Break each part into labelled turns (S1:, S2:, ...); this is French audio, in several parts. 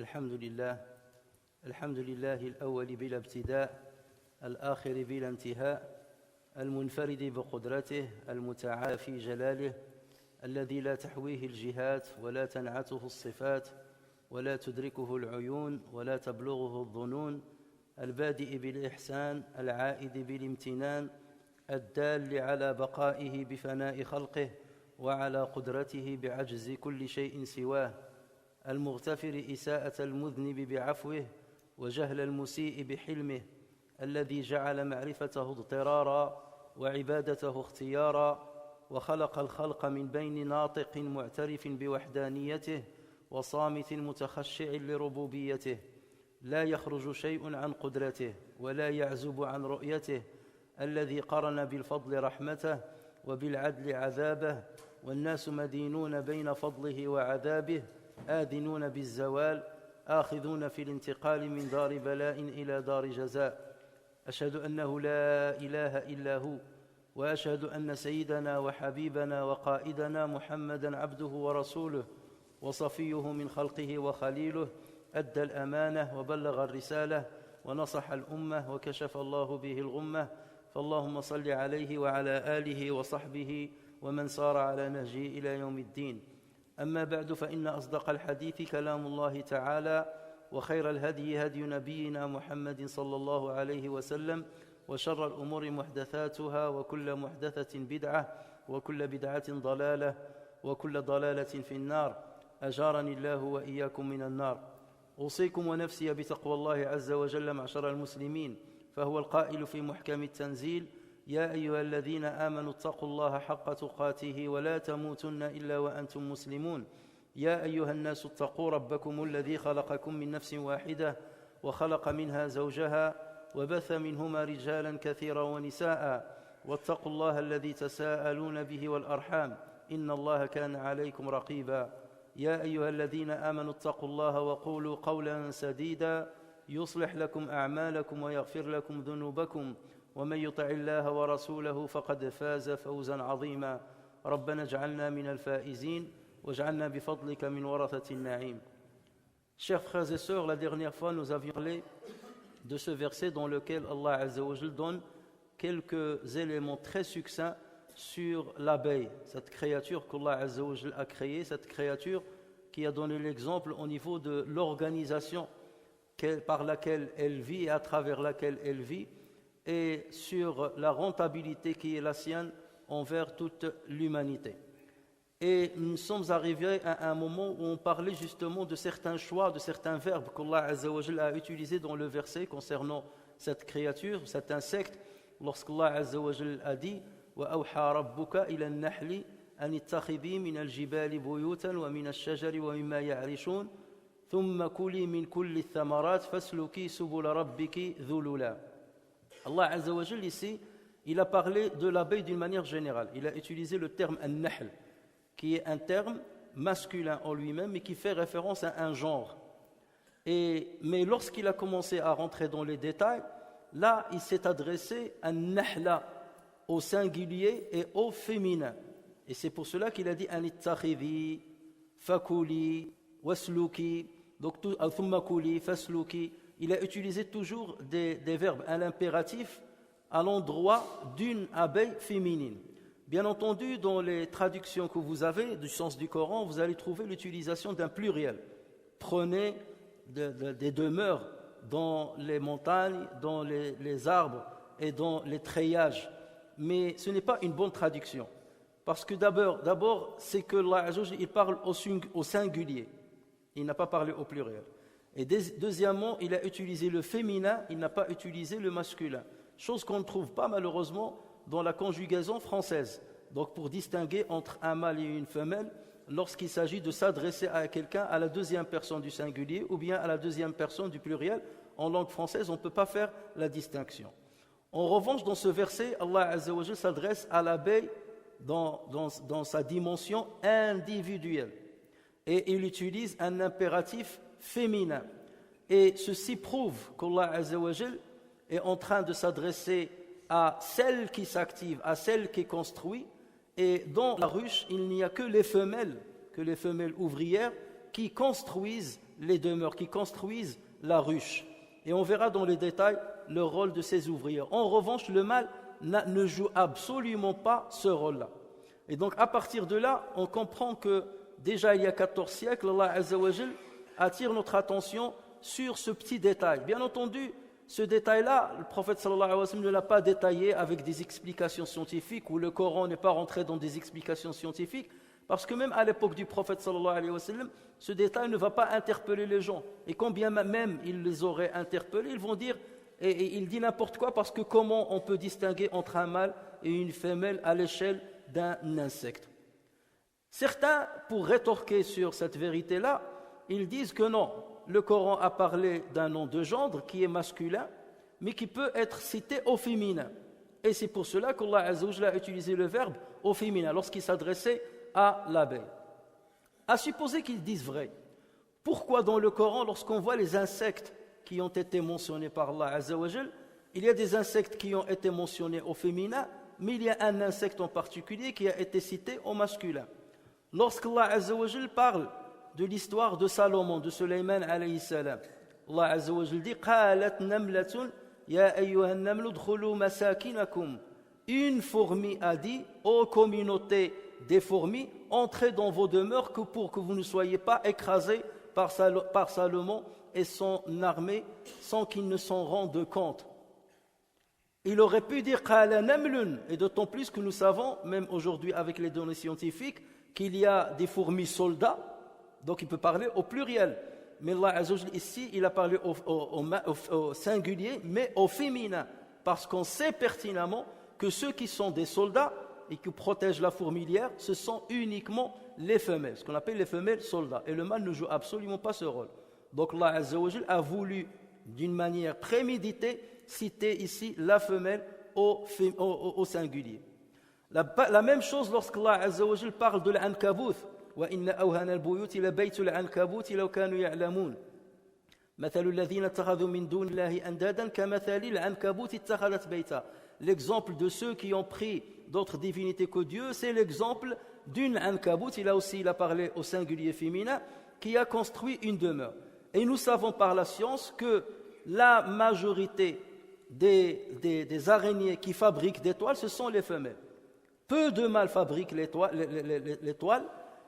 S1: الحمد لله الحمد لله الأول بلا ابتداء الآخر بلا انتهاء المنفرد بقدرته المتعالى في جلاله الذي لا تحويه الجهات ولا تنعته الصفات ولا تدركه العيون ولا تبلغه الظنون البادئ بالإحسان العائد بالامتنان الدال على بقائه بفناء خلقه وعلى قدرته بعجز كل شيء سواه المغتفر إساءة المذنب بعفوه وجهل المسيء بحلمه الذي جعل معرفته اضطرارا وعبادته اختيارا وخلق الخلق من بين ناطق معترف بوحدانيته وصامت متخشع لربوبيته لا يخرج شيء عن قدرته ولا يعزب عن رؤيته الذي قرن بالفضل رحمته وبالعدل عذابه والناس مدينون بين فضله وعذابه آذنون بالزوال آخذون في الانتقال من دار بلاء إلى دار جزاء أشهد أنه لا إله إلا هو وأشهد أن سيدنا وحبيبنا وقائدنا محمدًا عبده ورسوله وصفيه من خلقه وخليله أدى الأمانة وبلغ الرسالة ونصح الأمة وكشف الله به الغمة فاللهم صل عليه وعلى آله وصحبه ومن صار على نهجه إلى يوم الدين أما بعد فإن أصدق الحديث كلام الله تعالى وخير الهدي هدي نبينا محمد صلى الله عليه وسلم وشر الأمور محدثاتها وكل محدثة بدعة وكل بدعة ضلالة وكل ضلالة في النار أجارني الله وإياكم من النار أوصيكم ونفسي بتقوى الله عز وجل معشر المسلمين فهو القائل في محكم التنزيل يا أيها الذين آمنوا اتقوا الله حق تقاته ولا تموتن إلا وأنتم مسلمون يا أيها الناس اتقوا ربكم الذي خلقكم من نفس واحدة وخلق منها زوجها وبث منهما رجالا كثيرا ونساء واتقوا الله الذي تساءلون به والأرحام إن الله كان عليكم رقيبا يا أيها الذين آمنوا اتقوا الله وقولوا قولا سديدا يصلح لكم أعمالكم ويغفر لكم ذنوبكم ومن يطع الله ورسوله فقد فاز فوزا عظيما ربنا اجعلنا من الفائزين واجعلنا بفضلك من ورثة النعيم. Chers frères et sœurs, la dernière fois nous avions parlé de ce verset dans lequel Allah Azza wa Jal donne quelques éléments très succincts sur l'abeille, cette créature qu'Allah Azza wa Jal a créée, cette créature qui a donné l'exemple au niveau de l'organisation par laquelle elle vit et à travers laquelle elle vit, et sur la rentabilité qui est la sienne envers toute l'humanité. Et nous sommes arrivés à un moment où on parlait justement de certains choix, de certains verbes qu'Allah Azza wa Jal a utilisés dans le verset concernant cette créature, cet insecte, lorsqu'Allah Azza wa Jal a dit وَأَوْحَى رَبُّكَ إِلَى النَّحْلِ أَنِ اتَّخِذِي مِنَ الْجِبَالِ بُيُوتًا وَمِنَ الشَّجَرِ وَمِمَّا يَعْرِشُونَ ثُمَّ كُلِي مِنْ كُلِّ الثَّمَرَاتِ فَاسْلُكِي سُبُلَ رَبِّكِ ذُلُلًا. Allah Azza wa Jal ici, il a parlé de l'abeille d'une manière générale. Il a utilisé le terme an-nahl, qui est un terme masculin en lui-même, mais qui fait référence à un genre. Mais lorsqu'il a commencé à rentrer dans les détails, là, il s'est adressé à an-nahla, au singulier et au féminin. Et c'est pour cela qu'il a dit an-ittakhidhi, fakuli, wasluki, donc thumma kuli, fasluki. Il a utilisé toujours des verbes à l'impératif à l'endroit d'une abeille féminine. Bien entendu, dans les traductions que vous avez du sens du Coran, vous allez trouver l'utilisation d'un pluriel. Prenez des demeures dans les montagnes, dans les arbres et dans les treillages. Mais ce n'est pas une bonne traduction. Parce que d'abord c'est que Allah Azza wa Jal, il parle au singulier. Il n'a pas parlé au pluriel. Et deuxièmement, il a utilisé le féminin, il n'a pas utilisé le masculin. Chose qu'on ne trouve pas malheureusement dans la conjugaison française. Donc pour distinguer entre un mâle et une femelle, lorsqu'il s'agit de s'adresser à quelqu'un à la deuxième personne du singulier ou bien à la deuxième personne du pluriel, en langue française, on ne peut pas faire la distinction. En revanche, dans ce verset, Allah Azza wa Jal s'adresse à l'abeille dans sa dimension individuelle. Et il utilise un impératif féminin. Et ceci prouve qu'Allah Azza wa Jal est en train de s'adresser à celle qui s'active, à celle qui construit. Et dans la ruche, il n'y a que les femelles ouvrières qui construisent les demeures, qui construisent la ruche. Et on verra dans les détails le rôle de ces ouvriers. En revanche, le mâle ne joue absolument pas ce rôle-là. Et donc, à partir de là, on comprend que déjà il y a 14 siècles, Allah Azza wa Jal attire notre attention sur ce petit détail. Bien entendu, ce détail-là, le prophète sallallahu alayhi wa sallam ne l'a pas détaillé avec des explications scientifiques, ou le Coran n'est pas rentré dans des explications scientifiques, parce que même à l'époque du prophète sallallahu alayhi wa sallam, ce détail ne va pas interpeller les gens. Et quand bien même il les aurait interpellés, ils vont dire, et il dit n'importe quoi, parce que comment on peut distinguer entre un mâle et une femelle à l'échelle d'un insecte? Certains, pour rétorquer sur cette vérité-là, ils disent que non, le Coran a parlé d'un nom de gendre qui est masculin, mais qui peut être cité au féminin. Et c'est pour cela qu'Allah Azza wa Jalla a utilisé le verbe au féminin lorsqu'il s'adressait à l'abeille. À supposer qu'ils disent vrai, pourquoi dans le Coran, lorsqu'on voit les insectes qui ont été mentionnés par Allah Azza wa Jalla, il y a des insectes qui ont été mentionnés au féminin, mais il y a un insecte en particulier qui a été cité au masculin. Lorsqu'Allah Azza wa Jalla parle de l'histoire de Salomon, de Sulayman alayhi salam, Allah Azza wa Jalla dit qalat namlatun ya ayyuhan namlu udkhulu masakinakum. Une fourmi a dit, ô communauté des fourmis, entrez dans vos demeures pour que vous ne soyez pas écrasés par Salomon et son armée sans qu'ils ne s'en rendent compte. Il aurait pu dire qala namlun, et d'autant plus que nous savons, même aujourd'hui avec les données scientifiques, qu'il y a des fourmis soldats, donc il peut parler au pluriel. Mais Allah Azza wa Jalla ici, il a parlé au singulier, mais au féminin, parce qu'on sait pertinemment que ceux qui sont des soldats et qui protègent la fourmilière, ce sont uniquement les femelles, ce qu'on appelle les femelles soldats. Et le mâle ne joue absolument pas ce rôle. Donc Allah Azza wa Jalla a voulu, d'une manière préméditée, citer ici la femelle au singulier. La même chose lorsqu'Allah Azza wa Jalla parle de l'Ankabouth. وَإِنَّ أَوْهَنَ الْبُيُوتِ لَبَيْتُ الْعَنْكَبُوتِ لَوْ كَانُوا يَعْلَمُونَ مَثَلُ الَّذِينَ اتَّخَذُوا مِن دُونِ اللَّهِ أَندَادًا كَمَثَلِ الْعَنْكَبُوتِ اتَّخَذَتْ بَيْتًا. L'exemple de ceux qui ont pris d'autres divinités que Dieu, c'est l'exemple d'une Ankabout. Il a parlé au singulier féminin, qui a construit une demeure. Et nous savons par la science que la majorité des araignées qui fabriquent des toiles, ce sont les femelles. Peu de mâles fabriquent les toiles,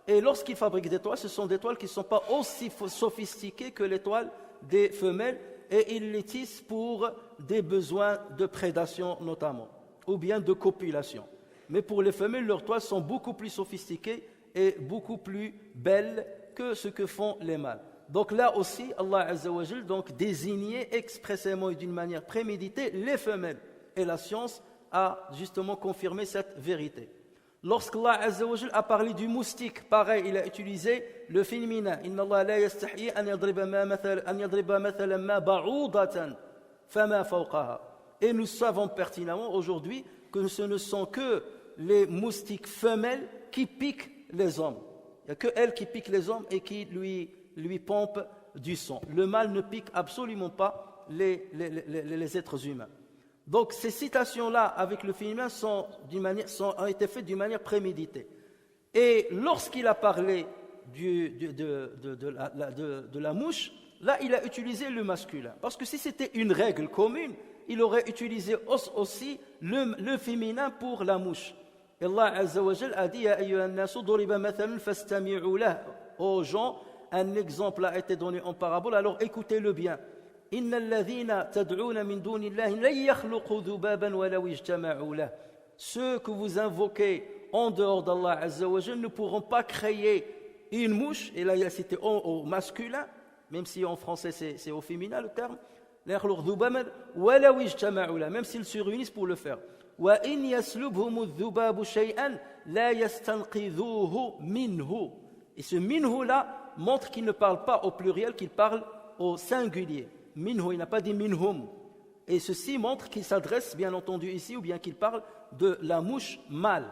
S1: et lorsqu'ils fabriquent des toiles, ce sont des toiles qui ne sont pas aussi sophistiquées que les toiles des femelles, et ils les tissent pour des besoins de prédation notamment, ou bien de copulation. Mais pour les femelles, leurs toiles sont beaucoup plus sophistiquées et beaucoup plus belles que ce que font les mâles. Donc là aussi, Allah Azza wa Jal donc désignait expressément et d'une manière préméditée les femelles. Et la science a justement confirmé cette vérité. Lorsqu'Allah Azza wa Jal a parlé du moustique, pareil, il a utilisé le féminin. Inna Allah la yastahi an yadriba mathalan ma ba'udatan fama fawqaha. Et nous savons pertinemment aujourd'hui que ce ne sont que les moustiques femelles qui piquent les hommes. Il n'y a que elles qui piquent les hommes et qui lui pompent du sang. Le mâle ne pique absolument pas les êtres humains. Donc ces citations-là avec le féminin ont été faites d'une manière préméditée. Et lorsqu'il a parlé de la mouche, là il a utilisé le masculin. Parce que si c'était une règle commune, il aurait utilisé aussi le féminin pour la mouche. Et Allah Azza wa Jal a dit Ya ayyuhan nasu duriba mathalun fastami'u lah. Aux gens, un exemple a été donné en parabole, alors écoutez-le bien. Inna alladhina tad'una min dunillahi lan yakhluqu dhubaban walaw ijtama'u lah. Ceux que vous invoquez en dehors d'Allah Azza wa Jal ne pourront pas créer une mouche, et là il a cité au masculin, même si en français c'est au féminin le terme, même s'ils se réunissent pour le faire. Et ce minhu là montre qu'il ne parle pas au pluriel, qu'il parle au singulier. Minhu, il n'a pas dit minhum. Et ceci montre qu'il s'adresse bien entendu ici, ou bien qu'il parle de la mouche mâle.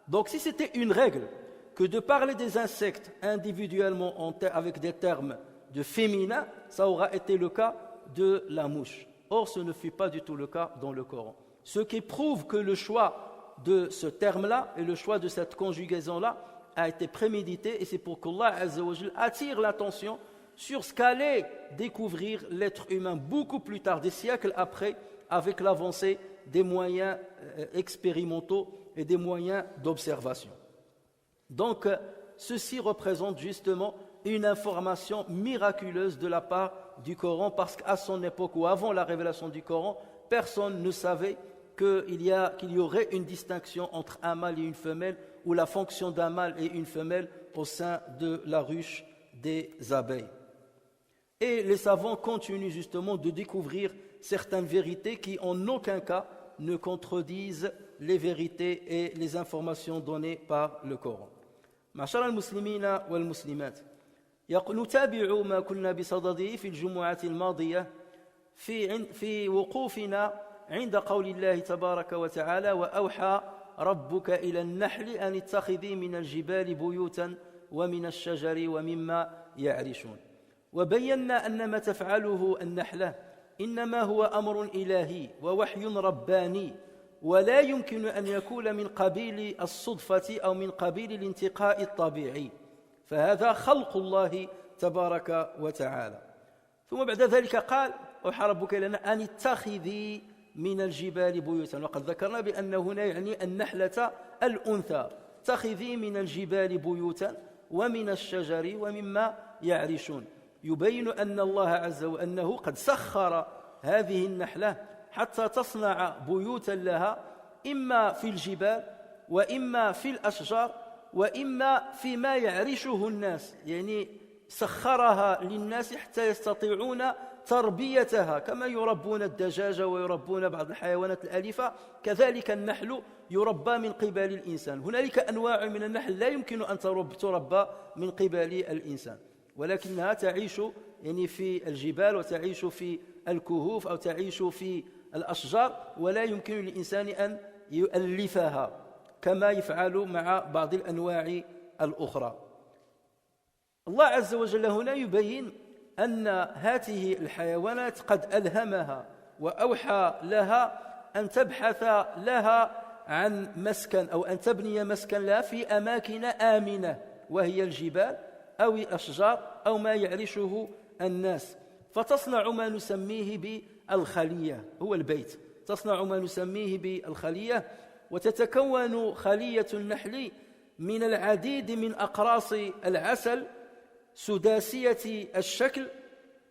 S1: Donc si c'était une règle que de parler des insectes individuellement avec des termes de féminin, ça aura été le cas de la mouche. Or, ce ne fut pas du tout le cas dans le Coran. Ce qui prouve que le choix de ce terme-là et le choix de cette conjugaison-là a été prémédité, et c'est pour qu'Allah Azza wa Jal attire l'attention sur ce qu'allait découvrir l'être humain beaucoup plus tard, des siècles après, avec l'avancée des moyens expérimentaux et des moyens d'observation. Donc, ceci représente justement une information miraculeuse de la part du Coran, parce qu'à son époque ou avant la révélation du Coran, personne ne savait qu'il y aurait une distinction entre un mâle et une femelle, ou la fonction d'un mâle et une femelle au sein de la ruche des abeilles. Et les savants continuent justement de découvrir certaines vérités qui en aucun cas ne contredisent les vérités et les informations données par le Coran. معشر المسلمين والمسلمات، نتابع ما كنا بصدده في الجمعة الماضية في وقوفنا عند قول الله تبارك وتعالى: وأوحى ربك إلى النحل أن اتخذي من الجبال بيوتا ومن الشجر ومما يعرشون. وبينا أن ما تفعله النحلة إنما هو أمر إلهي ووحي رباني، ولا يمكن أن يكون من قبيل الصدفة أو من قبيل الانتقاء الطبيعي، فهذا خلق الله تبارك وتعالى. ثم بعد ذلك قال: أوحى ربك لنا أن اتخذي من الجبال بيوتا، وقد ذكرنا بأن هنا يعني النحلة الأنثى، اتخذي من الجبال بيوتا ومن الشجر ومما يعرشون، يبين أن الله عز وجل أنه قد سخر هذه النحلة حتى تصنع بيوتا لها، إما في الجبال وإما في الأشجار وإما فيما يعرشه الناس، يعني سخرها للناس حتى يستطيعون تربيتها، كما يربون الدجاج ويربون بعض الحيوانات الأليفة، كذلك النحل يربى من قبل الإنسان. هنالك أنواع من النحل لا يمكن أن تربى من قبل الإنسان، ولكنها تعيش يعني في الجبال وتعيش في الكهوف أو تعيش في الأشجار، ولا يمكن للإنسان أن يؤلفها كما يفعل مع بعض الأنواع الأخرى. الله عز وجل هنا يبين أن هذه الحيوانات قد ألهمها وأوحى لها أن تبحث لها عن مسكن أو أن تبني مسكن لها في أماكن آمنة، وهي الجبال أو الأشجار أو ما يعرشه الناس، فتصنع ما نسميه بالخلية، هو البيت، تصنع ما نسميه بالخلية. وتتكون خلية النحل من العديد من أقراص العسل سداسية الشكل،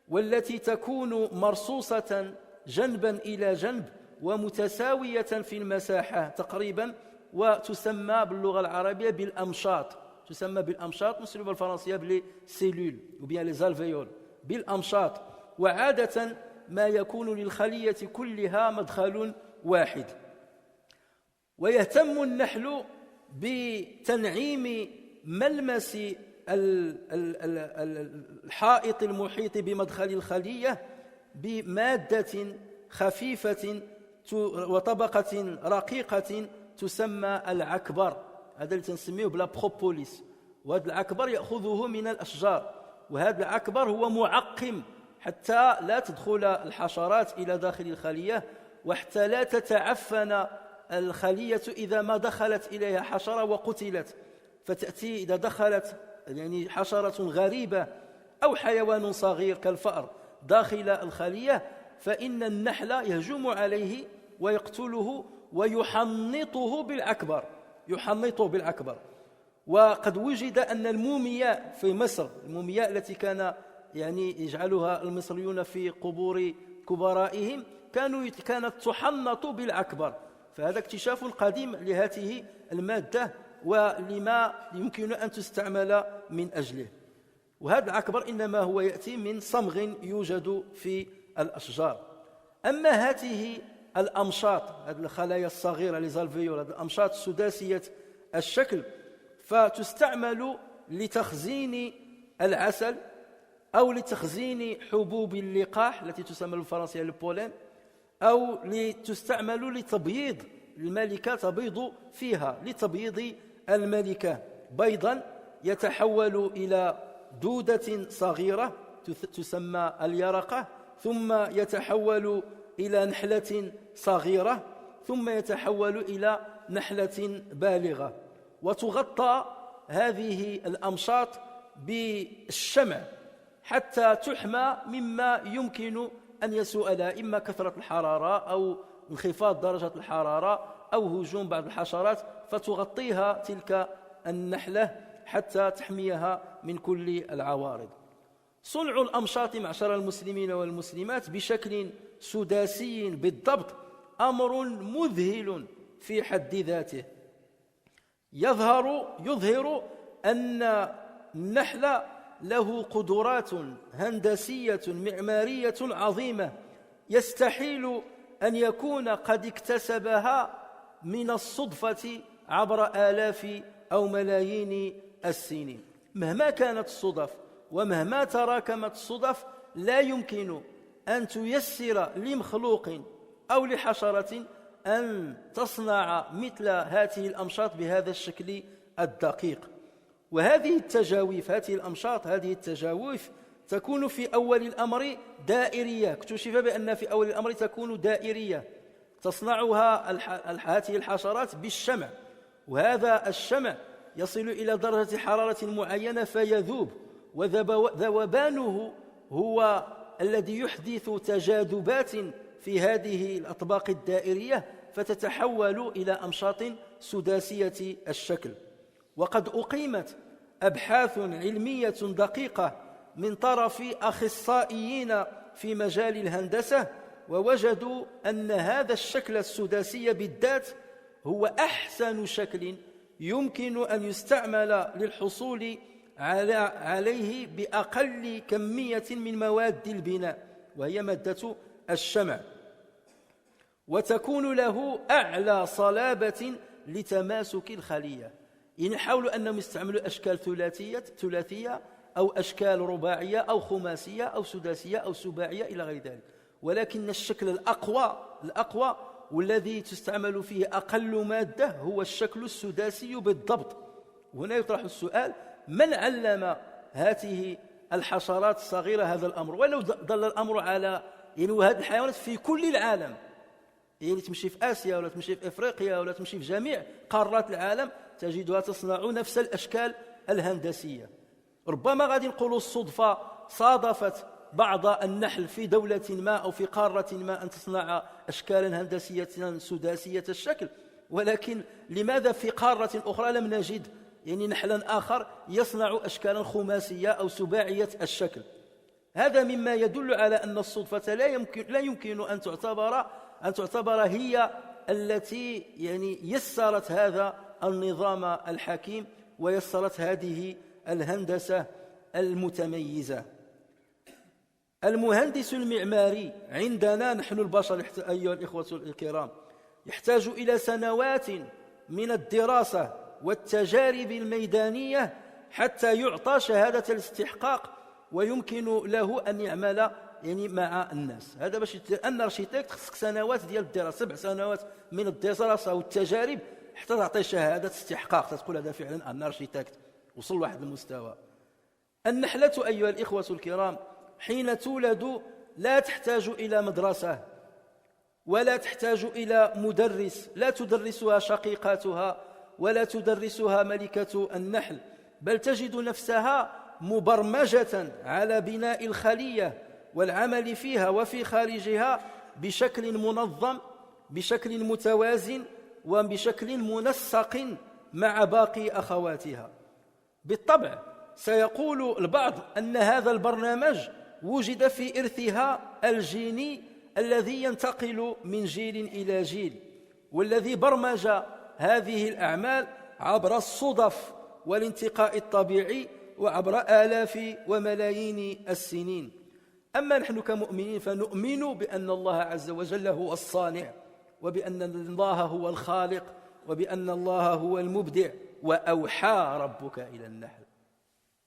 S1: والتي تكون مرصوصة جنبا إلى جنب ومتساوية في المساحة تقريبا، وتسمى باللغة العربية بالأمشاط، تسمى بالأمشاط، نسمى بالفرنسية بلي سيلول ou bien les alvéoles، بالأمشاط. وعادة ما يكون للخلية كلها مدخل واحد. ويهتم النحل بتنعيم ملمس الحائط المحيط بمدخل الخلية بمادة خفيفة وطبقة رقيقة تسمى العكبر، هذا اللي تنسميه بلا بروبوليس، وهذا العكبر يأخذه من الأشجار، وهذا العكبر هو معقم حتى لا تدخل الحشرات إلى داخل الخلية، وحتى لا تتعفن الخلية إذا ما دخلت إليها حشرة وقتلت، فتأتي إذا دخلت يعني حشرة غريبة أو حيوان صغير كالفأر داخل الخلية، فإن النحل يهجم عليه ويقتله ويحنطه بالعكبر، يحنطه بالعكبر. وقد وجد أن المومياء في مصر، المومياء التي كان يعني يجعلها المصريون في قبور كبرائهم، كانت تحنط بالعكبر، فهذا اكتشاف قديم لهذه المادة ولما يمكن أن تستعمل من أجله. وهذا العكبر إنما هو يأتي من صمغ يوجد في الأشجار. أما هذه الأمشاط، هذه الخلايا الصغيرة لزالفيول، هذه الأمشاط سداسية الشكل، فتستعمل لتخزين العسل أو لتخزين حبوب اللقاح التي تسمى بالفرنسية البولين، أو تستعمل لتبييض الملكة، تبيض فيها لتبييض الملكة بيضا يتحول إلى دودة صغيرة تسمى اليرقة، ثم يتحول إلى نحلة صغيرة، ثم يتحول إلى نحلة بالغة. وتغطى هذه الأمشاط بالشمع، حتى تحمى مما يمكن أن يسوء لها، إما كثرة الحرارة أو انخفاض درجة الحرارة أو هجوم بعض الحشرات، فتغطيها تلك النحلة حتى تحميها من كل العوارض. صنع الأمشاط معشر المسلمين والمسلمات بشكل سداسي بالضبط أمر مذهل في حد ذاته، يظهر أن النحل له قدرات هندسية معمارية عظيمة يستحيل أن يكون قد اكتسبها من الصدفة عبر آلاف أو ملايين السنين. مهما كانت الصدف ومهما تراكمت الصدف، لا يمكن أن تيسر لمخلوق أو لحشرة أن تصنع مثل هذه الأمشاط بهذا الشكل الدقيق. وهذه التجاويف، هذه الأمشاط، هذه التجاويف تكون في أول الأمر دائرية. اكتشف بأن في أول الأمر تكون دائرية تصنعها هذه الحشرات بالشمع، وهذا الشمع يصل إلى درجة حرارة معينة فيذوب، وذوبانه هو الذي يحدث تجاذبات في هذه الأطباق الدائرية فتتحول إلى أمشاط سداسية الشكل. وقد أقيمت أبحاث علمية دقيقة من طرف أخصائيين في مجال الهندسة، ووجدوا أن هذا الشكل السداسي بالذات هو أحسن شكل يمكن أن يستعمل للحصول عليه بأقل كمية من مواد البناء، وهي مادة الشمع، وتكون له أعلى صلابة لتماسك الخلية. يعني حاولوا أنهم يستعملوا أشكال ثلاثية أو أشكال رباعية أو خماسية أو سداسية أو سباعية إلى غير ذلك، ولكن الشكل الأقوى والذي تستعمل فيه أقل مادة هو الشكل السداسي بالضبط. وهنا يطرح السؤال: من علم هذه الحشرات الصغيرة هذا الأمر؟ ولو ظل الأمر على وهذه الحيوانات في كل العالم، تمشي في آسيا ولا تمشي في إفريقيا ولا تمشي في جميع قارات العالم تجدها تصنع نفس الأشكال الهندسية. ربما غادي نقولوا الصدفة صادفت بعض النحل في دولة ما أو في قارة ما أن تصنع أشكالا هندسية سداسية الشكل، ولكن لماذا في قارة أخرى لم نجد نحلا آخر يصنع أشكالا خماسية أو سباعية الشكل؟ هذا مما يدل على أن الصدفة لا يمكن أن تعتبر هي التي يسرت هذا النظام الحكيم ويسرت هذه الهندسة المتميزة. المهندس المعماري عندنا نحن البشر أيها الإخوة الكرام يحتاج إلى سنوات من الدراسة والتجارب الميدانية حتى يعطى شهادة الاستحقاق ويمكن له أن يعمل مع الناس. هذا باش أن ارشيتكت خصك سنوات ديال الدراسة، 7 سنوات من الدراسة والتجارب حتى تعطي شهادة استحقاق تقول هذا فعلا أن ارشيتكت وصل لواحد المستوى. النحلة أيها الإخوة الكرام حين تولد لا تحتاج إلى مدرسة ولا تحتاج إلى مدرس، لا تدرسها شقيقاتها ولا تدرسها ملكة النحل، بل تجد نفسها مبرمجة على بناء الخلية والعمل فيها وفي خارجها بشكل منظم، بشكل متوازن، وبشكل منسق مع باقي أخواتها. بالطبع سيقول البعض أن هذا البرنامج وجد في إرثها الجيني الذي ينتقل من جيل إلى جيل، والذي برمج هذه الأعمال عبر الصدف والانتقاء الطبيعي وعبر آلاف وملايين السنين. أما نحن كمؤمنين فنؤمن بأن الله عز وجل هو الصانع، وبأن الله هو الخالق، وبأن الله هو المبدع. وأوحى ربك إلى النحل،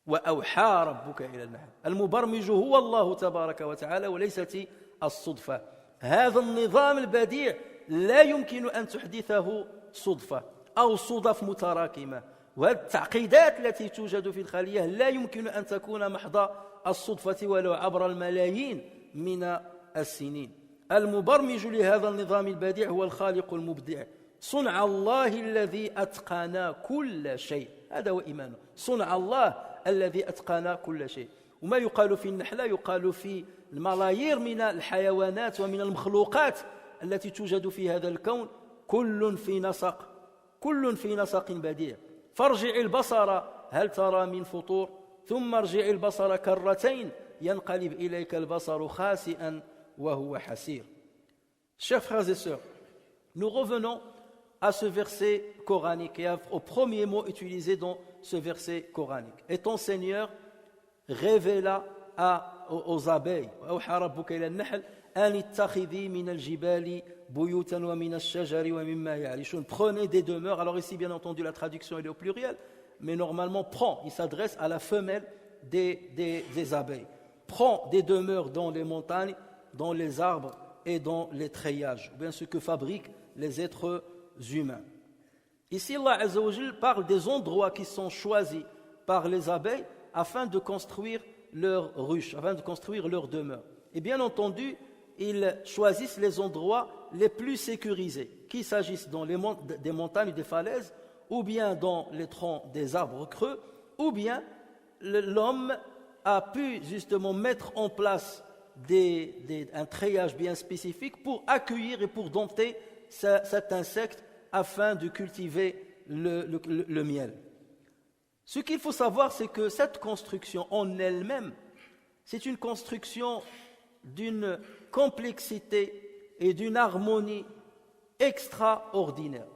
S1: وأوحى ربك إلى النحل. المبرمج هو الله تبارك وتعالى وليست الصدفة. هذا النظام البديع لا يمكن أن تحدثه صدفة أو صدف متراكمة، وهذه التعقيدات التي توجد في الخلية لا يمكن أن تكون محض الصدفة ولو عبر الملايين من السنين. المبرمج لهذا النظام البديع هو الخالق المبدع، صنع الله الذي أتقن كل شيء. هذا هو إيمانه، صنع الله الذي أتقن كل شيء. وما يقال في النحلة يقال في الملايير من الحيوانات ومن المخلوقات التي توجد في هذا الكون كل في نسق بديع فارجع البصر هل ترى من فطور ثم ارجع البصر كرتين ينقلب إليك البصر خاسئا وهو حسير. Chers frères et sœurs, nous revenons à ce verset coranique et au premier mot utilisé dans ce verset coranique. Et ton Seigneur révéla aux abeilles وأوحى ربك إلى النحل أن اتخذي من الجبال بيوتا ومن الشجر ومما يعرشون. Prenez des demeures. Alors ici bien entendu la traduction est au pluriel, mais normalement prends, il s'adresse à la femelle des abeilles. Prends des demeures dans les montagnes, dans les arbres et dans les treillages, ou bien ce que fabriquent les êtres humains. Ici Allah Azza wa Jal parle des endroits qui sont choisis par les abeilles afin de construire leurs ruches, afin de construire leurs demeures. Et bien entendu, ils choisissent les endroits les plus sécurisés, qu'il s'agisse dans des montagnes, des falaises, ou bien dans les troncs des arbres creux, ou bien l'homme a pu justement mettre en place un treillage bien spécifique pour accueillir et pour dompter cet insecte afin de cultiver le miel. Ce qu'il faut savoir, c'est que cette construction en elle-même, c'est une construction d'une complexité et d'une harmonie extraordinaire,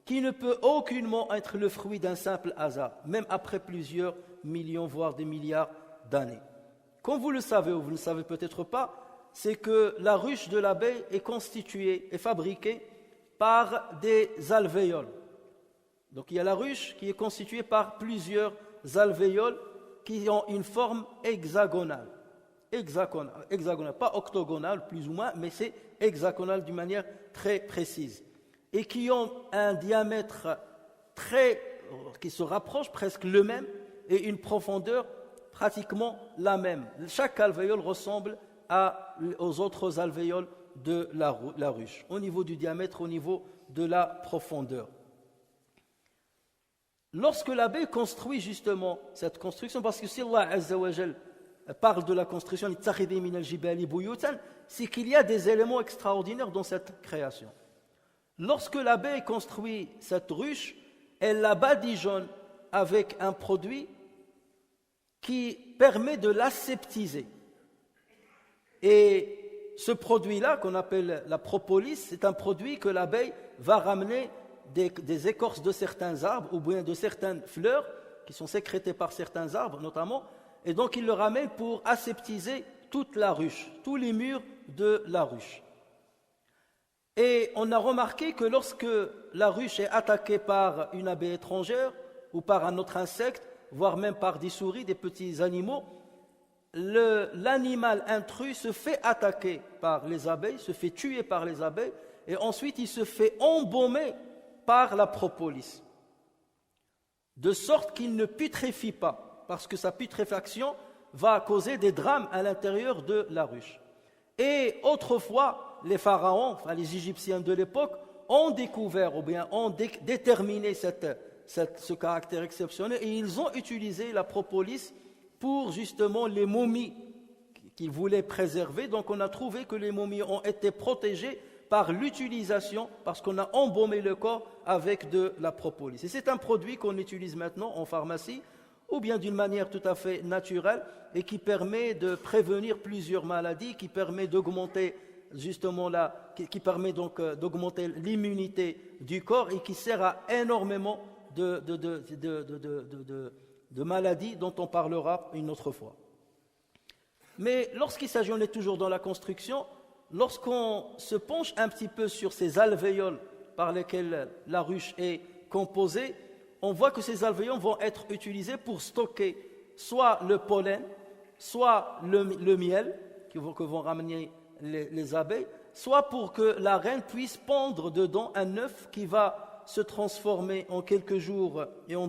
S1: qui ne peut aucunement être le fruit d'un simple hasard, même après plusieurs millions, voire des milliards d'années. Comme vous le savez ou vous ne le savez peut-être pas, c'est que la ruche de l'abeille est constituée et fabriquée par des alvéoles. Donc il y a la ruche qui est constituée par plusieurs alvéoles qui ont une forme hexagonale, pas octogonale plus ou moins, mais c'est hexagonale d'une manière très précise, et qui ont un diamètre qui se rapproche presque le même et une profondeur pratiquement la même. Chaque alvéole ressemble aux autres alvéoles de la ruche, au niveau du diamètre, au niveau de la profondeur. Lorsque l'abeille construit justement cette construction, parce que si Allah Azza wa Jal parle de la construction, c'est qu'il y a des éléments extraordinaires dans cette création. Lorsque l'abeille construit cette ruche, elle la badigeonne avec un produit qui permet de l'aseptiser. Et ce produit-là, qu'on appelle la propolis, c'est un produit que l'abeille va ramener des écorces de certains arbres ou bien de certaines fleurs qui sont sécrétées par certains arbres notamment, et donc il le ramène pour aseptiser toute la ruche, tous les murs de la ruche. Et on a remarqué que lorsque la ruche est attaquée par une abeille étrangère ou par un autre insecte, voire même par des souris, des petits animaux, l'animal intrus se fait attaquer par les abeilles, se fait tuer par les abeilles, et ensuite il se fait embaumer par la propolis, de sorte qu'il ne putréfie pas, parce que sa putréfaction va causer des drames à l'intérieur de la ruche. Et autrefois, les pharaons, enfin les Égyptiens de l'époque, ont découvert ou bien ont déterminé ce caractère exceptionnel, et ils ont utilisé la propolis pour justement les momies qu'ils voulaient préserver. Donc on a trouvé que les momies ont été protégées par l'utilisation, parce qu'on a embaumé le corps avec de la propolis. Et c'est un produit qu'on utilise maintenant en pharmacie, ou bien d'une manière tout à fait naturelle, et qui permet de prévenir plusieurs maladies, qui permet d'augmenter justement qui permet donc d'augmenter l'immunité du corps, et qui sert à énormément de maladies dont on parlera une autre fois. Mais lorsqu'il s'agit, on est toujours dans la construction, lorsqu'on se penche un petit peu sur ces alvéoles par lesquelles la ruche est composée, on voit que ces alvéoles vont être utilisés pour stocker soit le pollen, soit le miel que vont ramener les abeilles, soit pour que la reine puisse pondre dedans un œuf qui va se transformer en quelques jours, et on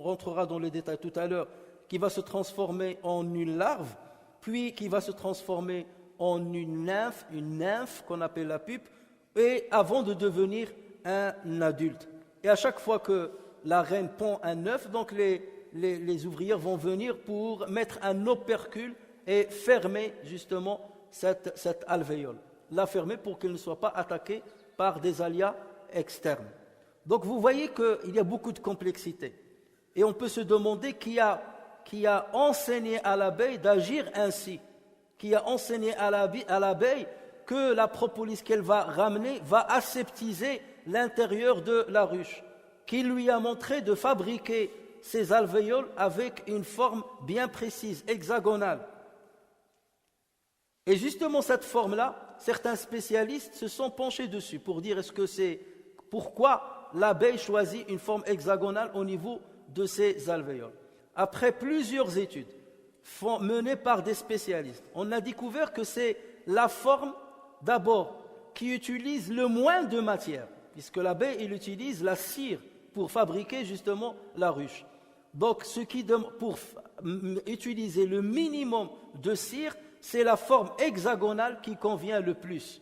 S1: rentrera dans les détails tout à l'heure, qui va se transformer en une larve, puis qui va se transformer en une nymphe qu'on appelle la pupe, et avant de devenir un adulte. Et à chaque fois que la reine pond un œuf, donc les ouvrières vont venir pour mettre un opercule et fermer justement cette alvéole. La fermer pour qu'elle ne soit pas attaquée par des aléas externes. Donc vous voyez qu'il y a beaucoup de complexité. Et on peut se demander qui a enseigné à l'abeille d'agir ainsi, qui a enseigné à l'abeille que la propolis qu'elle va ramener va aseptiser l'intérieur de la ruche, qui lui a montré de fabriquer ces alvéoles avec une forme bien précise, hexagonale. Et justement cette forme-là, certains spécialistes se sont penchés dessus pour dire pourquoi l'abeille choisit une forme hexagonale au niveau de ses alvéoles. Après plusieurs études menées par des spécialistes, on a découvert que c'est la forme d'abord qui utilise le moins de matière, puisque l'abeille il utilise la cire pour fabriquer justement la ruche. Donc pour utiliser le minimum de cire, c'est la forme hexagonale qui convient le plus.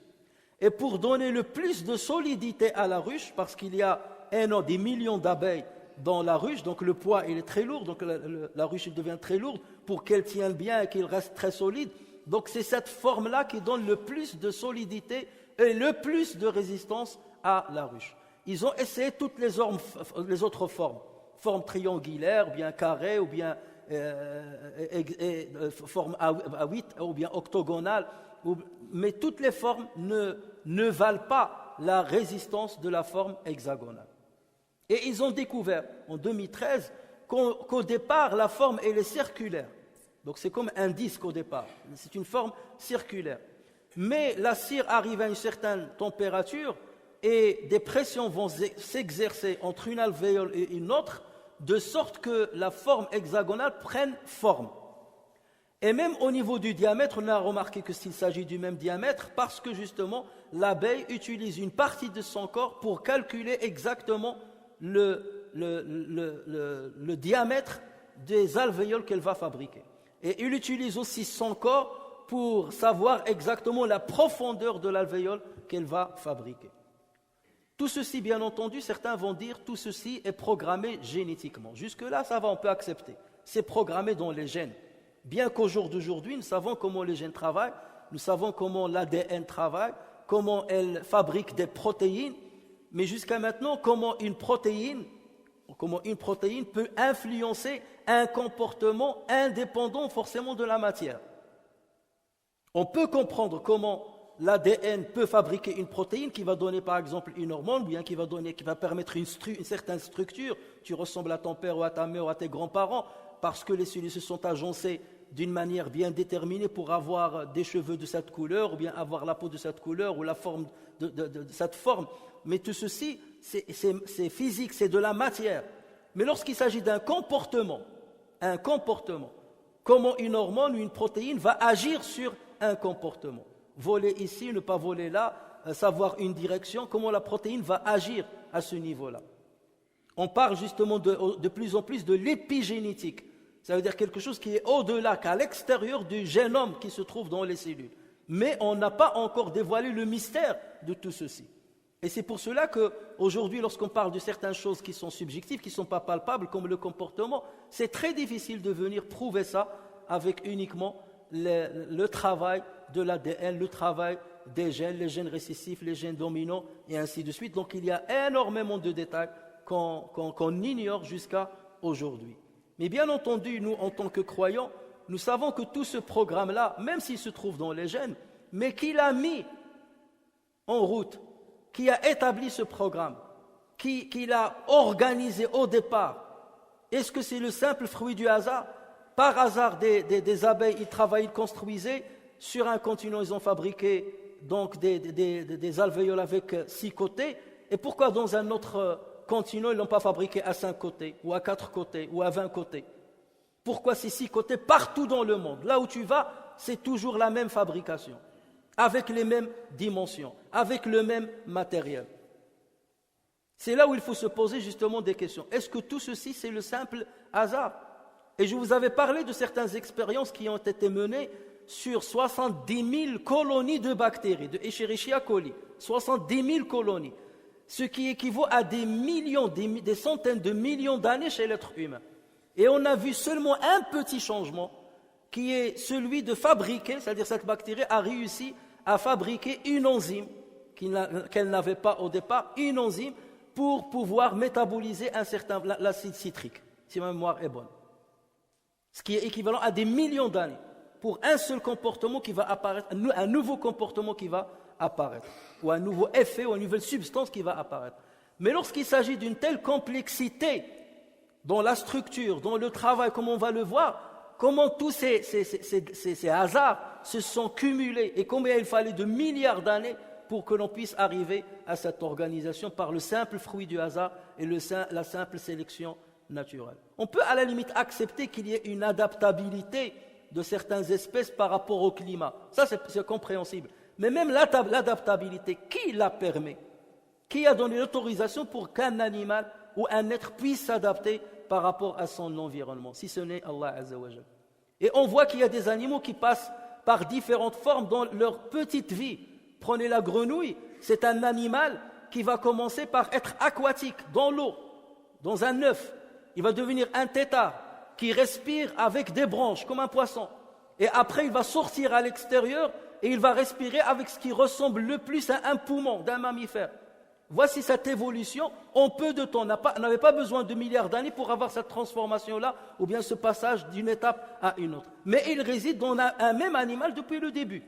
S1: Et pour donner le plus de solidité à la ruche, parce qu'il y a des millions d'abeilles dans la ruche, donc le poids il est très lourd, donc la ruche il devient très lourde pour qu'elle tienne bien et qu'elle reste très solide. Donc c'est cette forme-là qui donne le plus de solidité et le plus de résistance à la ruche. Ils ont essayé toutes les autres formes, forme triangulaire, ou bien carré, ou bien forme A8, ou bien octogonale, mais toutes les formes ne valent pas la résistance de la forme hexagonale. Et ils ont découvert en 2013 qu'au départ, la forme elle est circulaire. Donc c'est comme un disque au départ, c'est une forme circulaire. Mais la cire arrive à une certaine température et des pressions vont s'exercer entre une alvéole et une autre, de sorte que la forme hexagonale prenne forme. Et même au niveau du diamètre, on a remarqué que s'il s'agit du même diamètre, parce que justement l'abeille utilise une partie de son corps pour calculer exactement le diamètre des alvéoles qu'elle va fabriquer. Et il utilise aussi son corps pour savoir exactement la profondeur de l'alvéole qu'elle va fabriquer. Tout ceci, bien entendu, certains vont dire tout ceci est programmé génétiquement. Jusque-là, ça va, on peut accepter. C'est programmé dans les gènes. Bien qu'au jour d'aujourd'hui, nous savons comment les gènes travaillent, nous savons comment l'ADN travaille, comment elle fabrique des protéines, mais jusqu'à maintenant, comment une protéine peut influencer un comportement indépendant forcément de la matière. On peut comprendre comment l'ADN peut fabriquer une protéine qui va donner par exemple une hormone, bien qui va permettre une certaine structure. Tu ressembles à ton père ou à ta mère ou à tes grands-parents parce que les cellules se sont agencées d'une manière bien déterminée pour avoir des cheveux de cette couleur ou bien avoir la peau de cette couleur ou la forme de cette forme. Mais tout ceci, c'est physique, c'est de la matière. Mais lorsqu'il s'agit d'un comportement, comment une hormone ou une protéine va agir sur un comportement. Voler ici, ne pas voler là, savoir une direction, comment la protéine va agir à ce niveau-là. On parle justement de plus en plus de l'épigénétique. Ça veut dire quelque chose qui est au-delà, qu'à l'extérieur du génome qui se trouve dans les cellules. Mais on n'a pas encore dévoilé le mystère de tout ceci. Et c'est pour cela qu'aujourd'hui, lorsqu'on parle de certaines choses qui sont subjectives, qui ne sont pas palpables, comme le comportement, c'est très difficile de venir prouver ça avec uniquement le travail de l'ADN, le travail des gènes, les gènes récessifs, les gènes dominants, et ainsi de suite. Donc il y a énormément de détails qu'on ignore jusqu'à aujourd'hui. Mais bien entendu, nous, en tant que croyants, nous savons que tout ce programme-là, même s'il se trouve dans les gènes, mais qu'il a mis en route, qui a établi ce programme, qui l'a organisé au départ, est-ce que c'est le simple fruit du hasard? Par hasard, des abeilles, ils travaillaient, ils construisaient, sur un continent, ils ont fabriqué donc des alvéoles avec 6 côtés, et pourquoi dans un autre continent, ils ne l'ont pas fabriqué à 5 côtés, ou à 4 côtés, ou à 20 côtés? Pourquoi ces 6 côtés partout dans le monde? Là où tu vas, c'est toujours la même fabrication, avec les mêmes dimensions, avec le même matériel. C'est là où il faut se poser justement des questions. Est-ce que tout ceci, c'est le simple hasard? Et je vous avais parlé de certaines expériences qui ont été menées sur 70 000 colonies de bactéries, de Escherichia coli, 70 000 colonies, ce qui équivaut à des millions, des centaines de millions d'années chez l'être humain. Et on a vu seulement un petit changement, qui est celui de fabriquer, c'est-à-dire cette bactérie a réussi à fabriquer une enzyme qu'elle n'avait pas au départ, une enzyme pour pouvoir métaboliser l'acide citrique, si ma mémoire est bonne. Ce qui est équivalent à des millions d'années pour un seul comportement qui va apparaître, un nouveau comportement qui va apparaître, ou un nouveau effet, ou une nouvelle substance qui va apparaître. Mais lorsqu'il s'agit d'une telle complexité dans la structure, dans le travail, comme on va le voir, comment tous ces hasards se sont cumulés et combien il fallait de milliards d'années pour que l'on puisse arriver à cette organisation par le simple fruit du hasard et la simple sélection naturelle. On peut à la limite accepter qu'il y ait une adaptabilité de certaines espèces par rapport au climat. Ça, c'est compréhensible. Mais même l'adaptabilité, qui la permet? Qui a donné l'autorisation pour qu'un animal ou un être puisse s'adapter par rapport à son environnement, si ce n'est Allah Azza wa Jal. Et on voit qu'il y a des animaux qui passent par différentes formes dans leur petite vie. Prenez la grenouille, c'est un animal qui va commencer par être aquatique, dans l'eau, dans un œuf. Il va devenir un tétard qui respire avec des branches, comme un poisson. Et après, il va sortir à l'extérieur et il va respirer avec ce qui ressemble le plus à un poumon d'un mammifère. Voici cette évolution en peu de temps. On n'avait pas besoin de milliards d'années pour avoir cette transformation-là ou bien ce passage d'une étape à une autre. Mais il réside dans un même animal depuis le début.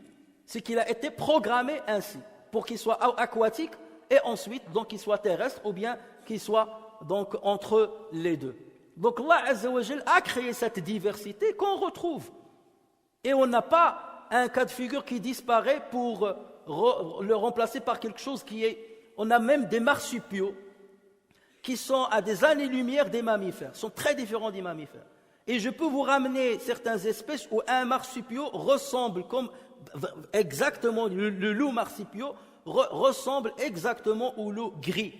S1: C'est qu'il a été programmé ainsi pour qu'il soit aquatique et ensuite donc qu'il soit terrestre ou bien qu'il soit donc entre les deux. Donc Allah Azza wa Jal a créé cette diversité qu'on retrouve. Et on n'a pas un cas de figure qui disparaît pour le remplacer par quelque chose qui est... On a même des marsupiaux qui sont à des années-lumière des mammifères, sont très différents des mammifères. Et je peux vous ramener certaines espèces où un marsupio ressemble exactement, le loup marsupio ressemble exactement au loup gris.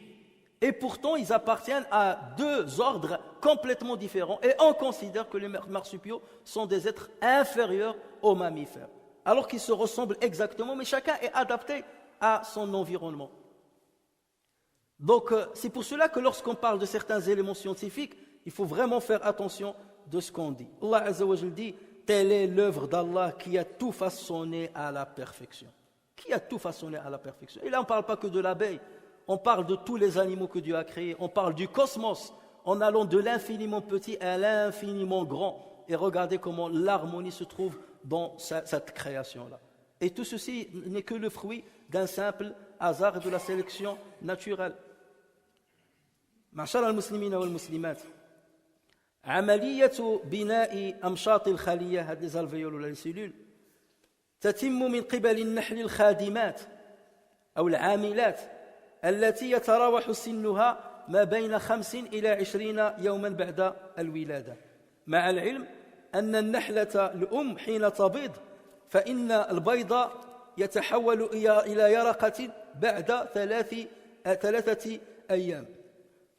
S1: Et pourtant, ils appartiennent à deux ordres complètement différents. Et on considère que les marsupiaux sont des êtres inférieurs aux mammifères. Alors qu'ils se ressemblent exactement, mais chacun est adapté à son environnement. Donc, c'est pour cela que lorsqu'on parle de certains éléments scientifiques, il faut vraiment faire attention de ce qu'on dit. Allah Azza wa Jal dit, telle est l'œuvre d'Allah qui a tout façonné à la perfection. Qui a tout façonné à la perfection. Et là, on ne parle pas que de l'abeille, on parle de tous les animaux que Dieu a créés, on parle du cosmos, en allant de l'infiniment petit à l'infiniment grand. Et regardez comment l'harmonie se trouve dans cette création-là. Et tout ceci n'est que le fruit d'un simple hasard et de la sélection naturelle. معشر المسلمين والمسلمات عملية بناء أمشاط الخلية هذه الفيول ولا السيلول تتم من قبل النحل الخادمات أو العاملات التي يتراوح سنها ما بين 5 إلى 20 يوما بعد الولادة مع العلم أن النحلة الأم حين تبيض فإن البيض يتحول إلى يرقة بعد 3 أيام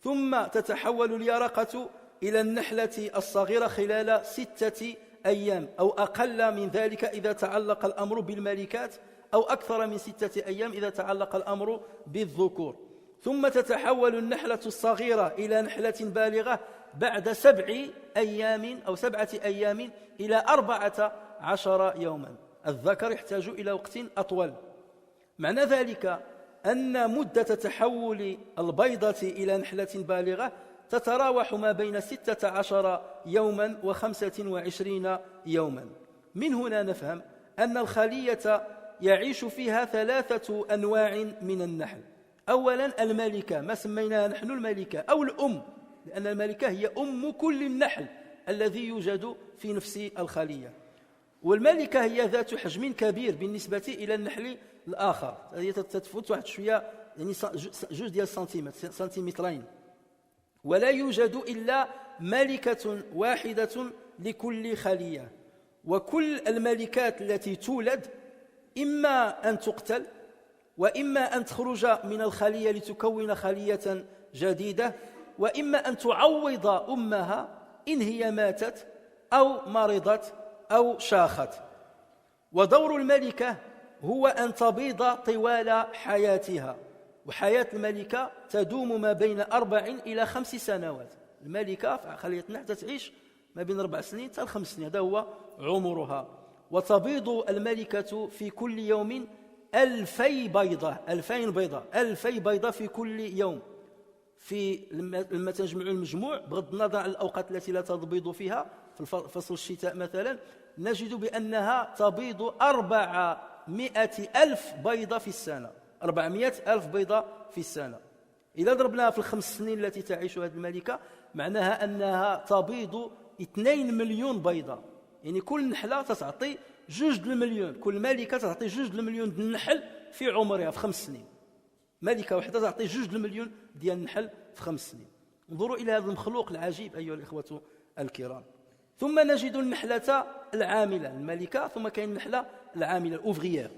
S1: ثم تتحول اليرقة إلى النحلة الصغيرة خلال 6 أيام أو أقل من ذلك إذا تعلق الأمر بالملكات أو أكثر من 6 أيام إذا تعلق الأمر بالذكور ثم تتحول النحلة الصغيرة إلى نحلة بالغة بعد 7 أيام أو 7 أيام إلى 14 يوما الذكر يحتاج إلى وقت أطول معنى ذلك أن مدة تحول البيضة إلى نحلة بالغة تتراوح ما بين 16 يوما و25 يوما من هنا نفهم أن الخلية يعيش فيها 3 أنواع من النحل أولا الملكة ما سميناها نحن الملكة أو الأم لأن الملكة هي أم كل النحل الذي يوجد في نفس الخلية والملكة هي ذات حجم كبير بالنسبة إلى النحل الآخر هي تتفوت واحد شوية يعني 2 سنتيمترين ولا يوجد إلا ملكة واحدة لكل خلية وكل الملكات التي تولد إما أن تقتل وإما أن تخرج من الخلية لتكون خلية جديدة وإما أن تعوض أمها إن هي ماتت أو مرضت أو شاخت ودور الملكة هو أن تبيض طوال حياتها وحياة الملكة تدوم ما بين 4 إلى 5 سنوات الملكة خلية النحل تتعيش ما بين 4 سنين حتى 5 سنين، هذا هو عمرها. وتبيض الملكة في كل يوم 2000 بيضة، 2000 بيضة، 2000 بيضة في كل يوم. لما تنجمعوا المجموع بغض النظر عن الأوقات التي لا تبيض فيها، في فصل الشتاء مثلا نجد بأنها تبيض 400,000 بيضة في السنة، 400,000 بيضة في السنة. إذا ضربناها في ال5 سنين التي تعيشها هذه الملكة معناها أنها تبيض 2 مليون بيضة، يعني كل نحلة تعطي 2 المليون، كل ملكة تعطي 2 المليون ديال النحل في عمرها في 5 سنين. ملكة واحدة تعطي 2 المليون ديال النحل في 5 سنين. انظروا إلى هذا المخلوق العجيب أيها الإخوة الكرام. ثم نجد النحلة العاملة، الملكة، ثم كاين النحلة العاملة الأوفغيير.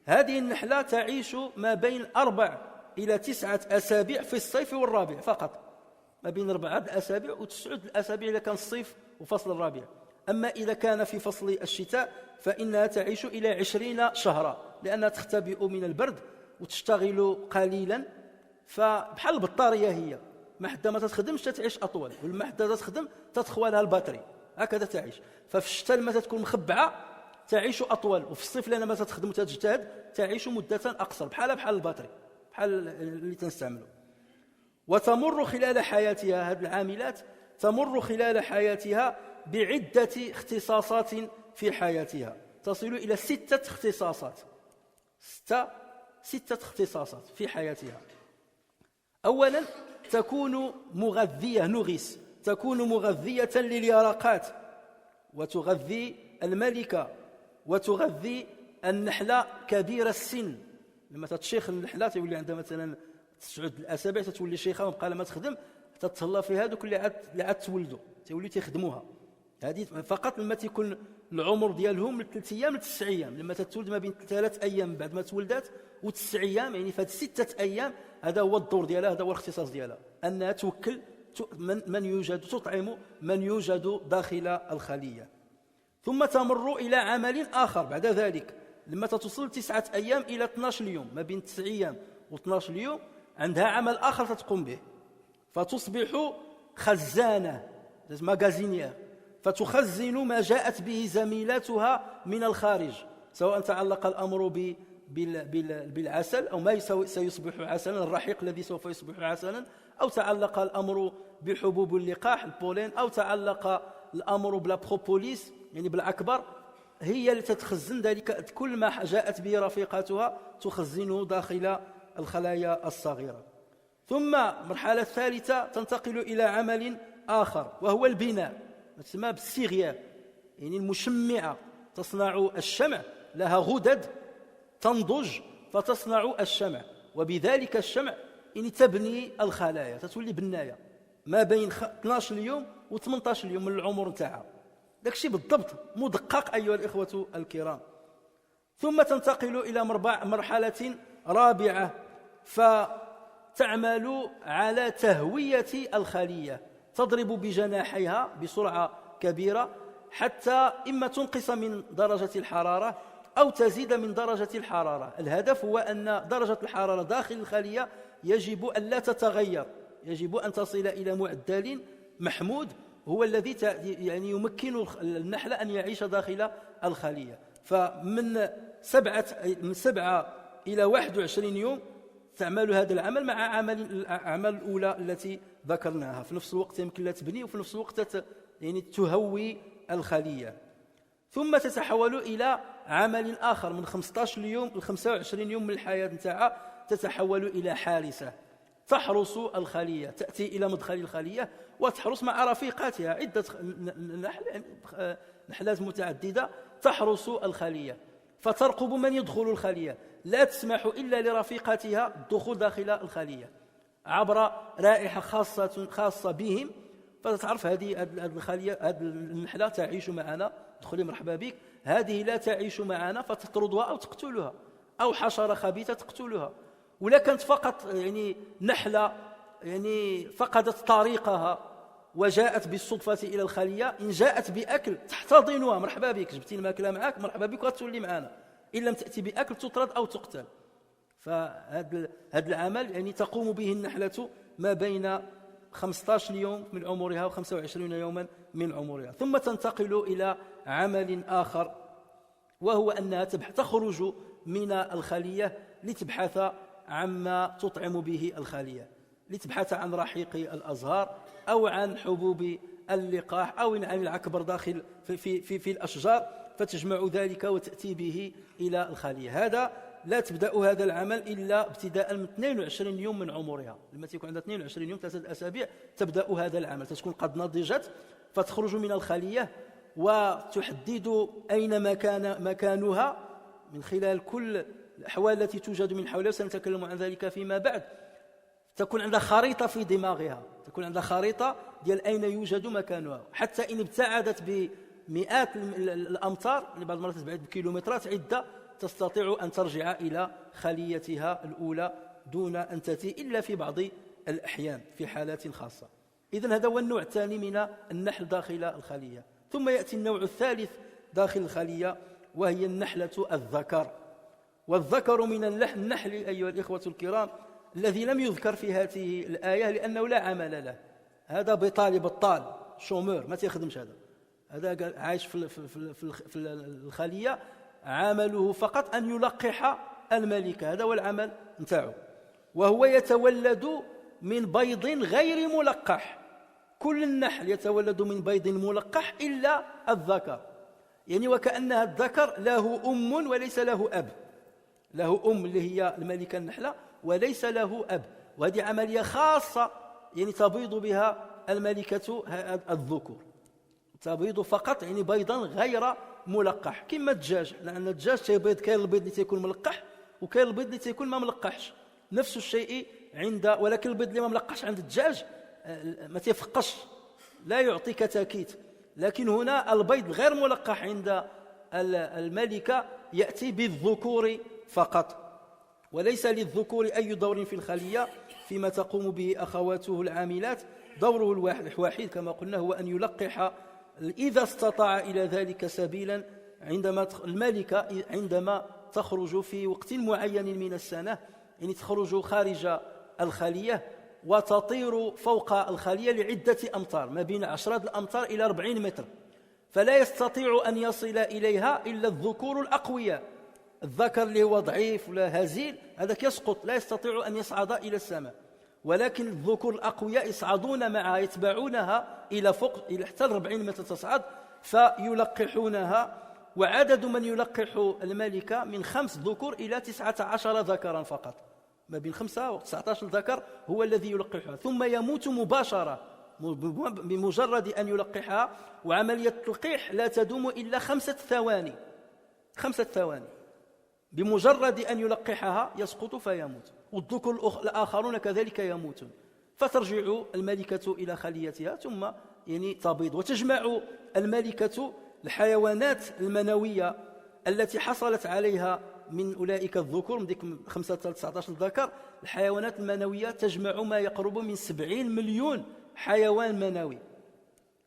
S1: هذه النحلة تعيش ما بين 4 إلى 9 أسابيع في الصيف والربيع فقط، ما بين 4 أسابيع و9 أسابيع إذا كان الصيف وفصل الربيع. أما إذا كان في فصل الشتاء فإنها تعيش إلى 20 شهرا، لأنها تختبئ من البرد وتشتغل قليلا، فبحال البطارية هي، ما حتى ما تخدمش تتعيش أطول، ولما حتى تخدم تدخل لها البطاري، هكذا تعيش. ففي الشتاء لما تكون مخبعة تعيش أطول، وفي الصيف لما تخدم وتجتهد تعيش مدة أقصر، بحال البطاري، بحال اللي تنستعمله. وتمر خلال حياتها، هذه العاملات تمر خلال حياتها بعدة اختصاصات في حياتها، تصل إلى 6 اختصاصات، 6 اختصاصات في حياتها. أولا تكون مغذية، نغيس، تكون مغذية لليرقات، وتغذي الملكة، وتغذي النحلة كبير السن. لما تتشيخ النحلة تولي عندها مثلا 9 أسابيع تتولي شيخة وبقى لما تخدم تتهلا في هذوك اللي عاد تولدوا تولي تخدموها. هذه فقط لما تيكون العمر ديالهم 3 أيام ل 9 أيام، لما تتولد ما بين 3 أيام بعد ما تولدات و9 أيام، يعني فهاد 6 أيام هذا هو الدور ديالها، هذا هو الاختصاص ديالها، أنها توكل من يوجد، تطعم من يوجد داخل الخلية. ثم تمر إلى عمل آخر بعد ذلك، لما توصل 9 أيام إلى 12 يوم، ما بين 9 أيام و12 يوم عندها عمل آخر تقوم به، فتصبح خزانة، ماغازينيير، فتخزن ما جاءت به زميلاتها من الخارج، سواء تعلق الأمر بالعسل أو ما سيصبح عسلا، الرحيق الذي سوف يصبح عسلا، أو تعلق الأمر بحبوب اللقاح البولين، أو تعلق الأمر بالبروبوليس يعني بالأكبر، هي اللي تتخزن ذلك، كل ما جاءت به رفيقاتها تخزنه داخل الخلايا الصغيرة. ثم المرحلة الثالثة تنتقل إلى عمل آخر وهو البناء، تسمى بالسيغيار، يعني المشمعة، تصنع الشمع، لها غدد تنضج فتصنع الشمع، وبذلك الشمع يعني تبني الخلايا، تتولي بناية ما بين 12 يوم و18 يوم من العمر نتاعها، داكشي بالضبط مدقق أيها الإخوة الكرام. ثم تنتقل إلى مرحلة رابعة، فتعمل على تهوية الخلية، تضرب بجناحيها بسرعة كبيرة حتى إما تنقص من درجة الحرارة أو تزيد من درجة الحرارة. الهدف هو أن درجة الحرارة داخل الخلية يجب أن لا تتغير، يجب أن تصل إلى معدل محمود هو الذي يعني يمكن النحل أن يعيش داخل الخلية. فمن 7 إلى 21 يوم تعمل هذا العمل مع الأعمال الأولى التي ذكرناها، في نفس الوقت يمكن لها تبني وفي نفس الوقت يعني تهوي الخلية. ثم تتحول إلى عمل آخر من 15 يوم ل 25 يوم من الحياة نتاعها، تتحول إلى حارسة تحرس الخلية، تأتي إلى مدخل الخلية وتحرس مع رفيقاتها، عدة نحلات متعددة تحرس الخلية، فترقب من يدخل الخلية، لا تسمح إلا لرفيقاتها الدخول داخل الخلية عبر رائحة خاصة بهم، فتعرف هذه الخلية، هذه النحلة تعيش معنا، ادخلي مرحبا بك، هذه لا تعيش معنا، فتطردها أو تقتلها، أو حشرة خبيثة تقتلها. ولا كانت فقط يعني نحلة يعني فقدت طريقها وجاءت بالصدفة إلى الخلية، إن جاءت بأكل تحتضنها، مرحبا بك، جبتي الماكلة معك، مرحبا بك وتولي معنا، إن لم تأتي بأكل تطرد أو تقتل. فهذا العمل يعني تقوم به النحلة ما بين 15 يوم من عمرها و25 يوما من عمرها. ثم تنتقل إلى عمل آخر، وهو أنها تخرج من الخلية لتبحث عما تطعم به الخلية، لتبحث عن رحيق الأزهار أو عن حبوب اللقاح أو عن العكبر داخل في الأشجار، فتجمع ذلك وتأتي به إلى الخلية. لا تبدأ هذا العمل إلا ابتداء من 22 يوم من عمرها. لما تكون عندها 22 يوم 3 أسابيع تبدأ هذا العمل، تكون قد نضجت، فتخرج من الخلية وتحدد أين مكانها من خلال كل الأحوال التي توجد من حولها، وسنتكلم عن ذلك فيما بعد. تكون عندها خريطة في دماغها، تكون عندها خريطة ديال أين يوجد مكانها، حتى إن ابتعدت بمئات الأمتار، بعض المرات تبعد بكيلومترات عدة، تستطيع أن ترجع إلى خليتها الأولى دون أن تأتي إلا في بعض الأحيان في حالات خاصة. إذن هذا هو النوع الثاني من النحل داخل الخلية. ثم يأتي النوع الثالث داخل الخلية، وهي النحلة الذكر. والذكر من النحل أيها الإخوة الكرام الذي لم يذكر في هذه الآية لأنه لا عمل له. هذا بطال شومور، ما تخدمش، هذا عايش في الخلية، عمله فقط أن يلقح الملكة، هذا هو العمل نتاعو. وهو يتولد من بيض غير ملقح. كل النحل يتولد من بيض ملقح إلا الذكر، يعني وكأنها الذكر له أم وليس له أب، له أم اللي هي الملكة النحلة وليس له أب. وهذه عملية خاصة يعني تبيض بها الملكة الذكور، تبيض فقط يعني بيضا غير ملقح كما الدجاج، لأن الدجاج تيبيض، كاين البيض اللي تيكون ملقح وكاين البيض اللي تيكون ما ملقحش، نفس الشيء ولكن البيض اللي ما ملقحش عند الدجاج ما تيفقش، لا يعطي كتاكيت. لكن هنا البيض غير ملقح عند الملكة يأتي بالذكور فقط، وليس للذكور أي دور في الخلية فيما تقوم به أخواته العاملات. دوره الوحيد كما قلنا هو أن يلقح إذا استطاع إلى ذلك سبيلا. الملكة عندما تخرج في وقت معين من السنة، يعني تخرج خارج الخلية وتطير فوق الخلية لعدة أمتار، ما بين 10 الأمتار إلى 40 متر، فلا يستطيع أن يصل إليها إلا الذكور الأقوياء. الذكر اللي هو ضعيف ولا هزيل هذاك يسقط، لا يستطيع أن يصعد إلى السماء، ولكن الذكور الأقوياء يصعدون معها، يتبعونها إلى فوق، إلى حتى 40 متر تصعد، فيلقحونها. وعدد من يلقح الملكة من 5 ذكور إلى 19 ذكرا فقط، ما بين 5 و 19 ذكر هو الذي يلقحها، ثم يموت مباشرة بمجرد أن يلقحها. وعملية التلقيح لا تدوم إلا 5 ثواني، 5 ثواني، بمجرد أن يلقحها يسقط فيموت، والذكور الآخرون كذلك يموتون. فترجع الملكة إلى خليتها ثم يعني تبيض، وتجمع الملكة الحيوانات المنوية التي حصلت عليها من أولئك الذكور، من ديك 5 19 ذكر. الحيوانات المنوية تجمع ما يقرب من 70 مليون حيوان منوي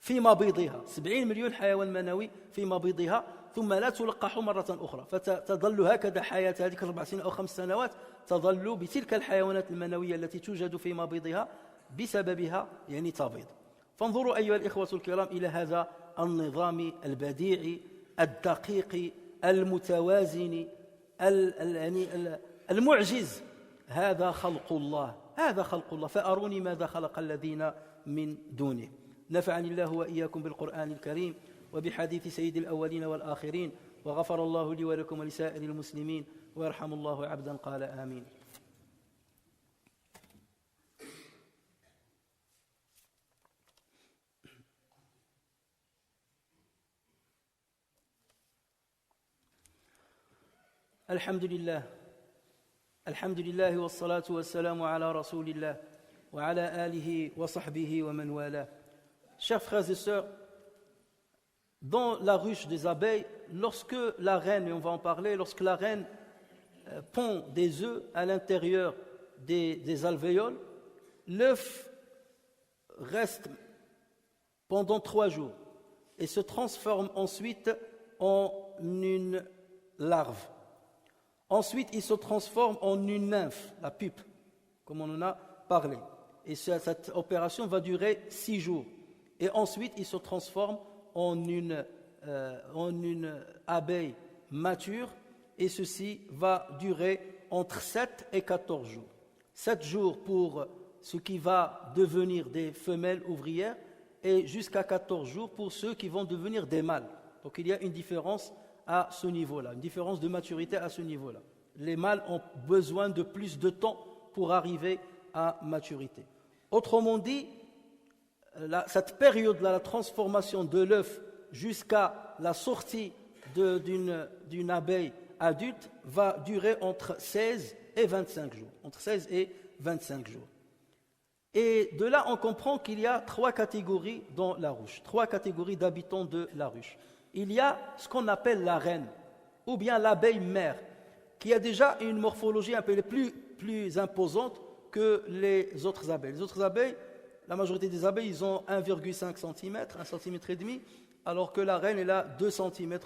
S1: في مبيضها، 70 مليون حيوان منوي في مبيضها، ثم لا تلقح مرة أخرى، فتظل هكذا حياتها هذه 4 سنين أو 5 سنوات، تظل بتلك الحيوانات المنوية التي توجد في مبيضها بسببها يعني تبيض. فانظروا أيها الإخوة الكرام إلى هذا النظام البديع الدقيق المتوازن المعجز. هذا خلق الله، هذا خلق الله، فأروني ماذا خلق الذين من دونه. نفعني الله وإياكم بالقرآن الكريم وبحديث سيد الأولين والآخرين، وغفر الله لي ولكم ولسائر المسلمين، ويرحم الله عبدا قال آمين. الحمد لله والصلاة والسلام على رسول الله وعلى آله وصحبه ومن والاه. Chers frères et sœurs, dans la ruche des abeilles, lorsque la reine, et on va en parler, lorsque la reine pond des œufs à l'intérieur des alvéoles, l'œuf reste pendant 3 jours et se transforme ensuite en une larve. Ensuite, il se transforme en une nymphe, la pupe, comme on en a parlé. Et cette opération va durer 6 jours. Et ensuite, il se transforme en une abeille mature. Et ceci va durer entre 7 et 14 jours. 7 jours pour ce qui va devenir des femelles ouvrières et jusqu'à 14 jours pour ceux qui vont devenir des mâles. Donc il y a une différence à ce niveau-là, une différence de maturité à ce niveau-là. Les mâles ont besoin de plus de temps pour arriver à maturité. Autrement dit, cette période-là, la transformation de l'œuf jusqu'à la sortie d'une abeille adulte va durer entre 16 et 25 jours. Entre 16 et 25 jours. Et de là, on comprend qu'il y a 3 catégories dans la ruche, 3 catégories d'habitants de la ruche. Il y a ce qu'on appelle la reine, ou bien l'abeille mère, qui a déjà une morphologie un peu plus imposante que les autres abeilles. Les autres abeilles, la majorité des abeilles, ils ont 1,5 cm, 1,5 cm, alors que la reine, elle a 2 cm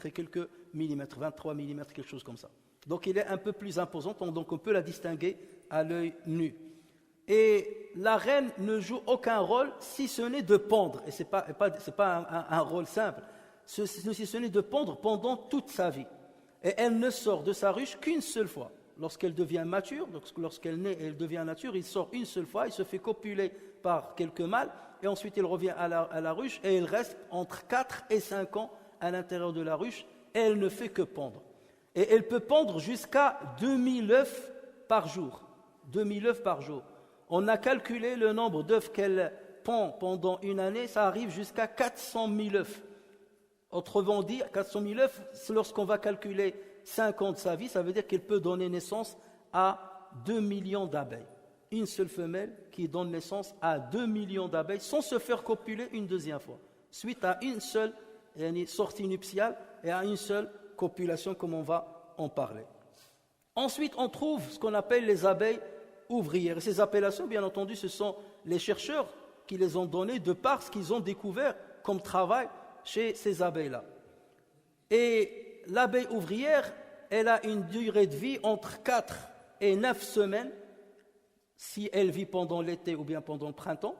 S1: et quelques millimètres, 23 mm, quelque chose comme ça. Donc, elle est un peu plus imposante, donc on peut la distinguer à l'œil nu. Et la reine ne joue aucun rôle si ce n'est de pondre, et ce n'est pas un rôle simple, si ce n'est de pondre pendant toute sa vie. Et elle ne sort de sa ruche qu'une seule fois. Lorsqu'elle devient mature, lorsqu'elle naît et elle devient nature, il sort une seule fois, il se fait copuler par quelques mâles, et ensuite il revient à la ruche, et il reste entre 4 et 5 ans à l'intérieur de la ruche, et elle ne fait que pondre. Et elle peut pondre jusqu'à 2000 œufs par jour. 2000 œufs par jour. On a calculé le nombre d'œufs qu'elle pond pendant une année, ça arrive jusqu'à 400 000 œufs. Autrement dit, 400 000 œufs, lorsqu'on va calculer 5 ans de sa vie, ça veut dire qu'elle peut donner naissance à 2 millions d'abeilles. Une seule femelle qui donne naissance à 2 millions d'abeilles sans se faire copuler une deuxième fois, suite à une seule sortie nuptiale et à une seule copulation, comme on va en parler. Ensuite, on trouve ce qu'on appelle les abeilles ouvrières. Et ces appellations, bien entendu, ce sont les chercheurs qui les ont données de par ce qu'ils ont découvert comme travail chez ces abeilles-là. Et l'abeille ouvrière, elle a une durée de vie entre 4 et 9 semaines, si elle vit pendant l'été ou bien pendant le printemps,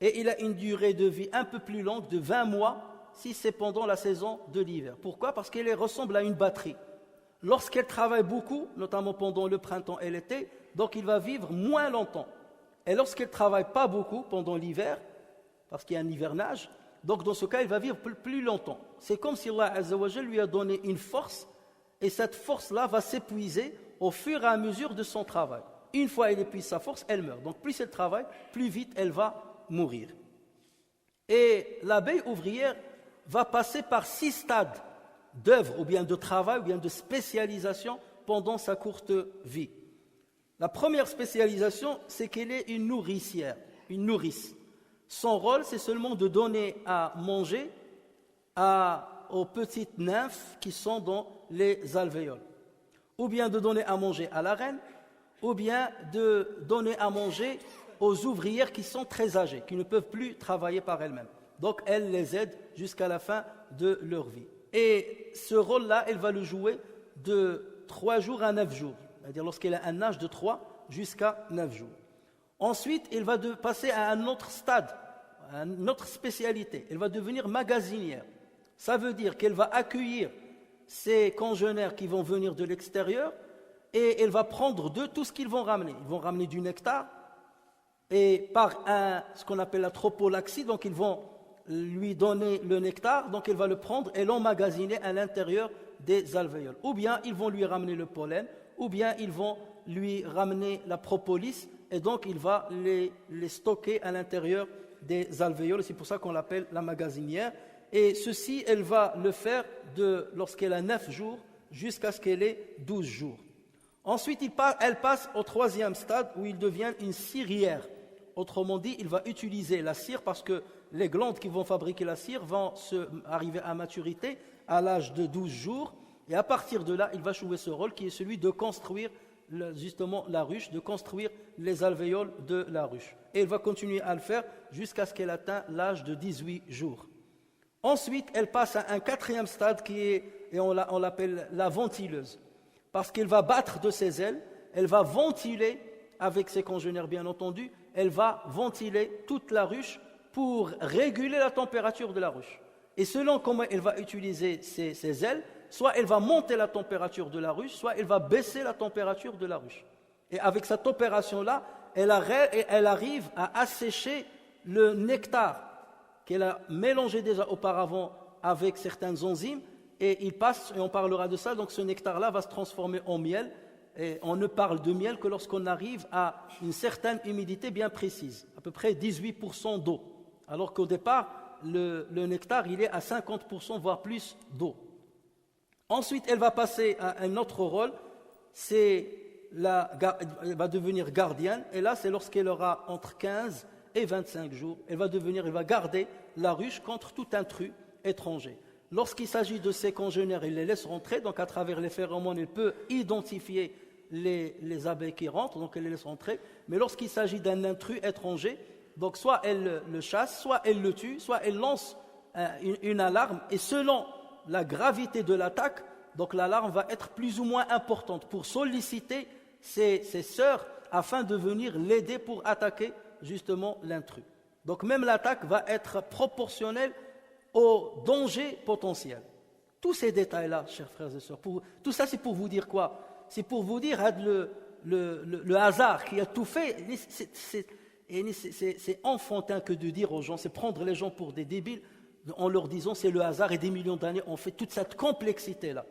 S1: et il a une durée de vie un peu plus longue, de 20 mois, si c'est pendant la saison de l'hiver. Pourquoi ? Parce qu'elle ressemble à une batterie. Lorsqu'elle travaille beaucoup, notamment pendant le printemps et l'été, donc il va vivre moins longtemps. Et lorsqu'elle ne travaille pas beaucoup pendant l'hiver, parce qu'il y a un hivernage, donc dans ce cas, il va vivre plus longtemps. C'est comme si Allah Azza wa Jal lui a donné une force, et cette force-là va s'épuiser au fur et à mesure de son travail. Une fois elle épuise sa force, elle meurt. Donc plus elle travaille, plus vite elle va mourir. Et l'abeille ouvrière va passer par 6 stades d'œuvre, ou bien de travail, ou bien de spécialisation pendant sa courte vie. La première spécialisation, c'est qu'elle est une nourricière, une nourrice. Son rôle, c'est seulement de donner à manger aux petites nymphes qui sont dans les alvéoles, ou bien de donner à manger à la reine, ou bien de donner à manger aux ouvrières qui sont très âgées, qui ne peuvent plus travailler par elles-mêmes. Donc, elle les aide jusqu'à la fin de leur vie. Et ce rôle-là, elle va le jouer de 3 jours à 9 jours, c'est-à-dire lorsqu'elle a un âge de 3 jusqu'à 9 jours. Ensuite, elle va passer à un autre stade, à une autre spécialité. Elle va devenir magasinière. Ça veut dire qu'elle va accueillir ses congénères qui vont venir de l'extérieur et elle va prendre d'eux tout ce qu'ils vont ramener. Ils vont ramener du nectar et par ce qu'on appelle la tropolaxie, donc ils vont lui donner le nectar, donc elle va le prendre et l'emmagasiner à l'intérieur des alvéoles. Ou bien ils vont lui ramener le pollen, ou bien ils vont lui ramener la propolis, et donc il va les stocker à l'intérieur des alvéoles. C'est pour ça qu'on l'appelle la magasinière. Et ceci, elle va le faire lorsqu'elle a 9 jours jusqu'à ce qu'elle ait 12 jours. Ensuite, elle passe au 3e stade où il devient une cirière. Autrement dit, il va utiliser la cire parce que les glandes qui vont fabriquer la cire vont arriver à maturité à l'âge de 12 jours. Et à partir de là, il va jouer ce rôle qui est celui de construire justement la ruche, de construire les alvéoles de la ruche. Et elle va continuer à le faire jusqu'à ce qu'elle atteigne l'âge de 18 jours. Ensuite, elle passe à un 4e stade et on l'appelle la ventileuse. Parce qu'elle va battre de ses ailes, elle va ventiler avec ses congénères bien entendu, elle va ventiler toute la ruche pour réguler la température de la ruche. Et selon comment elle va utiliser ses ailes, soit elle va monter la température de la ruche, soit elle va baisser la température de la ruche. Et avec cette opération-là, elle arrive à assécher le nectar qu'elle a mélangé déjà auparavant avec certaines enzymes, et il passe, et on parlera de ça, donc ce nectar-là va se transformer en miel, et on ne parle de miel que lorsqu'on arrive à une certaine humidité bien précise, à peu près 18% d'eau, alors qu'au départ, le nectar, il est à 50%, voire plus d'eau. Ensuite, elle va passer à un autre rôle, elle va devenir gardienne, et là, c'est lorsqu'elle aura entre 15 et 25 jours, elle va garder la ruche contre tout intrus étranger. Lorsqu'il s'agit de ses congénères, il les laisse rentrer, donc à travers les phéromones, il peut identifier les abeilles qui rentrent, donc elle les laisse rentrer. Mais lorsqu'il s'agit d'un intrus étranger, donc soit elle le chasse, soit elle le tue, soit elle lance une alarme, et selon la gravité de l'attaque, donc l'alarme va être plus ou moins importante pour solliciter ses sœurs afin de venir l'aider pour attaquer justement l'intrus. Donc même l'attaque va être proportionnelle au danger potentiel. Tous ces détails-là, chers frères et sœurs, tout ça c'est pour vous dire quoi? C'est pour vous dire le hasard qui a tout fait. C'est enfantin que de dire aux gens, c'est prendre les gens pour des débiles en leur disant c'est le hasard et des millions d'années ont fait toute cette complexité-là.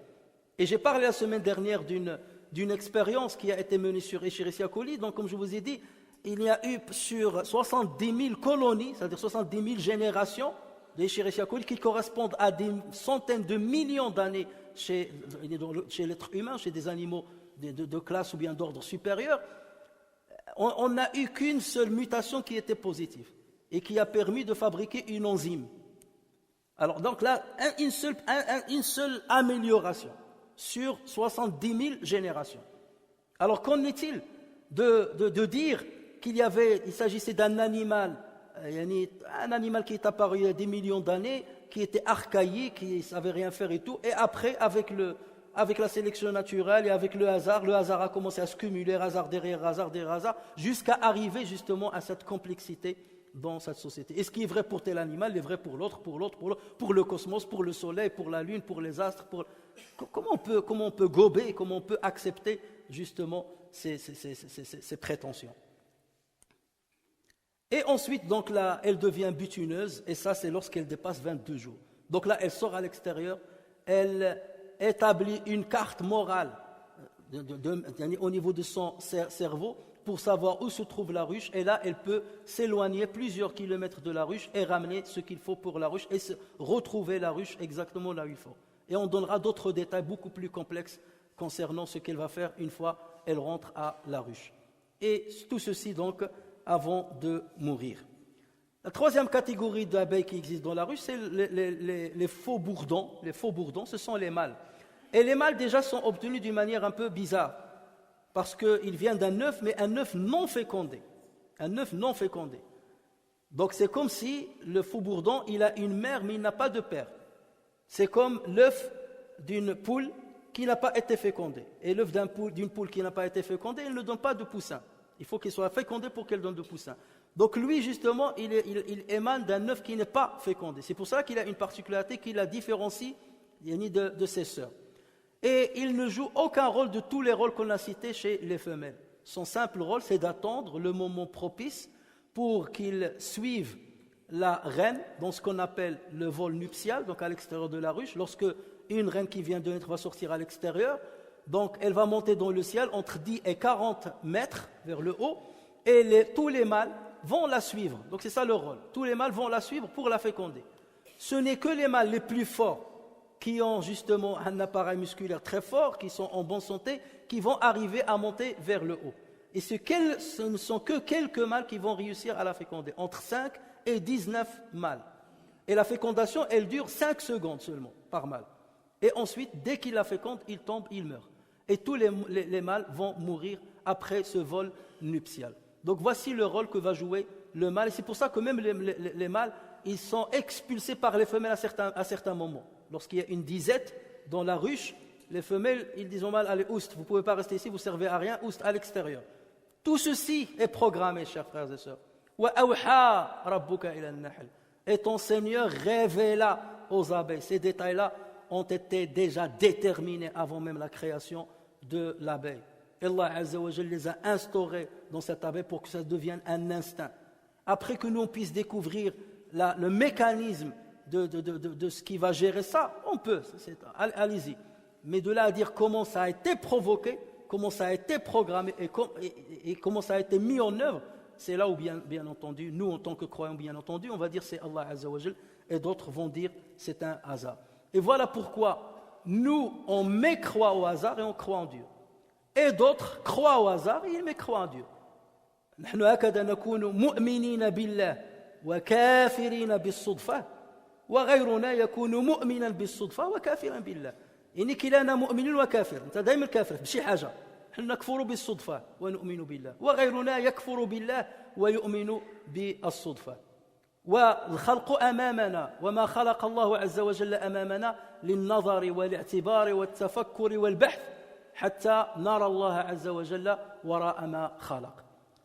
S1: Et j'ai parlé la semaine dernière d'une expérience qui a été menée sur Escherichia coli. Donc comme je vous ai dit, il y a eu sur 70 000 colonies, c'est-à-dire 70 000 générations d'Escherichia coli qui correspondent à des centaines de millions d'années chez l'être humain, chez des animaux de classe ou bien d'ordre supérieur. On n'a eu qu'une seule mutation qui était positive et qui a permis de fabriquer une enzyme. Alors donc là, une seule amélioration sur 70 000 générations. Alors qu'en est-il de dire il s'agissait d'un animal, qui est apparu il y a des millions d'années, qui était archaïque, qui ne savait rien faire et tout, et après, avec la sélection naturelle et avec le hasard a commencé à se cumuler, hasard derrière hasard, jusqu'à arriver justement à cette complexité dans cette société. Et ce qui est vrai pour tel animal est vrai pour l'autre, pour le cosmos, pour le soleil, pour la lune, pour les astres. Comment on peut gober, comment on peut accepter justement ces prétentions? Et ensuite, donc là, elle devient butineuse, et ça, c'est lorsqu'elle dépasse 22 jours. Donc là, elle sort à l'extérieur, elle établit une carte morale au niveau de son cerveau pour savoir où se trouve la ruche, et là, elle peut s'éloigner plusieurs kilomètres de la ruche et ramener ce qu'il faut pour la ruche et retrouver la ruche exactement là où il faut. Et on donnera d'autres détails beaucoup plus complexes concernant ce qu'elle va faire une fois elle rentre à la ruche. Et tout ceci, donc, avant de mourir. La troisième catégorie d'abeilles qui existe dans la ruche, c'est les faux bourdons. Les faux bourdons, ce sont les mâles. Et les mâles, déjà, sont obtenus d'une manière un peu bizarre, parce qu'ils viennent d'un œuf, mais un œuf non fécondé. Un œuf non fécondé. Donc c'est comme si le faux bourdon, il a une mère, mais il n'a pas de père. C'est comme l'œuf d'une poule qui n'a pas été fécondée. Et l'œuf d'une poule qui n'a pas été fécondée, il ne donne pas de poussin. Il faut qu'il soit fécondé pour qu'elle donne de poussin. Donc lui, justement, il émane d'un œuf qui n'est pas fécondé. C'est pour ça qu'il a une particularité qui la différencie de ses sœurs. Et il ne joue aucun rôle de tous les rôles qu'on a cités chez les femelles. Son simple rôle, c'est d'attendre le moment propice pour qu'il suive la reine dans ce qu'on appelle le vol nuptial, donc à l'extérieur de la ruche. Lorsque une reine qui vient de naître va sortir à l'extérieur, donc elle va monter dans le ciel entre 10 et 40 mètres vers le haut, et tous les mâles vont la suivre. Donc c'est ça leur rôle. Tous les mâles vont la suivre pour la féconder. Ce n'est que les mâles les plus forts, qui ont justement un appareil musculaire très fort, qui sont en bonne santé, qui vont arriver à monter vers le haut. Et ce ne sont que quelques mâles qui vont réussir à la féconder, entre 5 et 19 mâles. Et la fécondation, elle dure 5 secondes seulement par mâle. Et ensuite, dès qu'il la féconde, il tombe, il meurt. Et tous les mâles vont mourir après ce vol nuptial. Donc voici le rôle que va jouer le mâle. Et c'est pour ça que même les mâles, ils sont expulsés par les femelles à certains moments. Lorsqu'il y a une disette dans la ruche, les femelles, ils disent au mâle, allez, oust, vous ne pouvez pas rester ici, vous ne servez à rien, oust à l'extérieur. Tout ceci est programmé, chers frères et sœurs. وَأَوْحَى رَبُّكَ إِلَى النَّحْلِ. Et ton Seigneur révéla aux abeilles. Ces détails-là ont été déjà déterminés avant même la création de l'abeille. Allah Azza wa Jalla les a instaurés dans cette abeille pour que ça devienne un instinct. Après que nous on puisse découvrir le mécanisme de ce qui va gérer ça, on peut, allez-y. Mais de là à dire comment ça a été provoqué, comment ça a été programmé et comment ça a été mis en œuvre, c'est là où bien entendu, nous en tant que croyants bien entendu, on va dire c'est Allah Azza wa Jalla, et d'autres vont dire c'est un hasard. Et voilà pourquoi nous on mécroit au hasard et on croit en Dieu. Et d'autres croient au hasard et ils mécroient en Dieu. نحن هكذا نكون مؤمنين بالله وكافرين بالصدفة وغيرنا يكون مؤمنا بالصدفة وكافرا بالله. يعني كلانا مؤمن وكافر. أنت دائما كافر بشي حاجة. نحن نكفر بالصدفة ونؤمن بالله وغيرنا يكفر بالله ويؤمن بالصدفة. والخلق أمامنا وما خلق الله عز وجل أمامنا للنظر والاعتبار والتفكر والبحث حتى نرى الله عز وجل وراء ما خلق.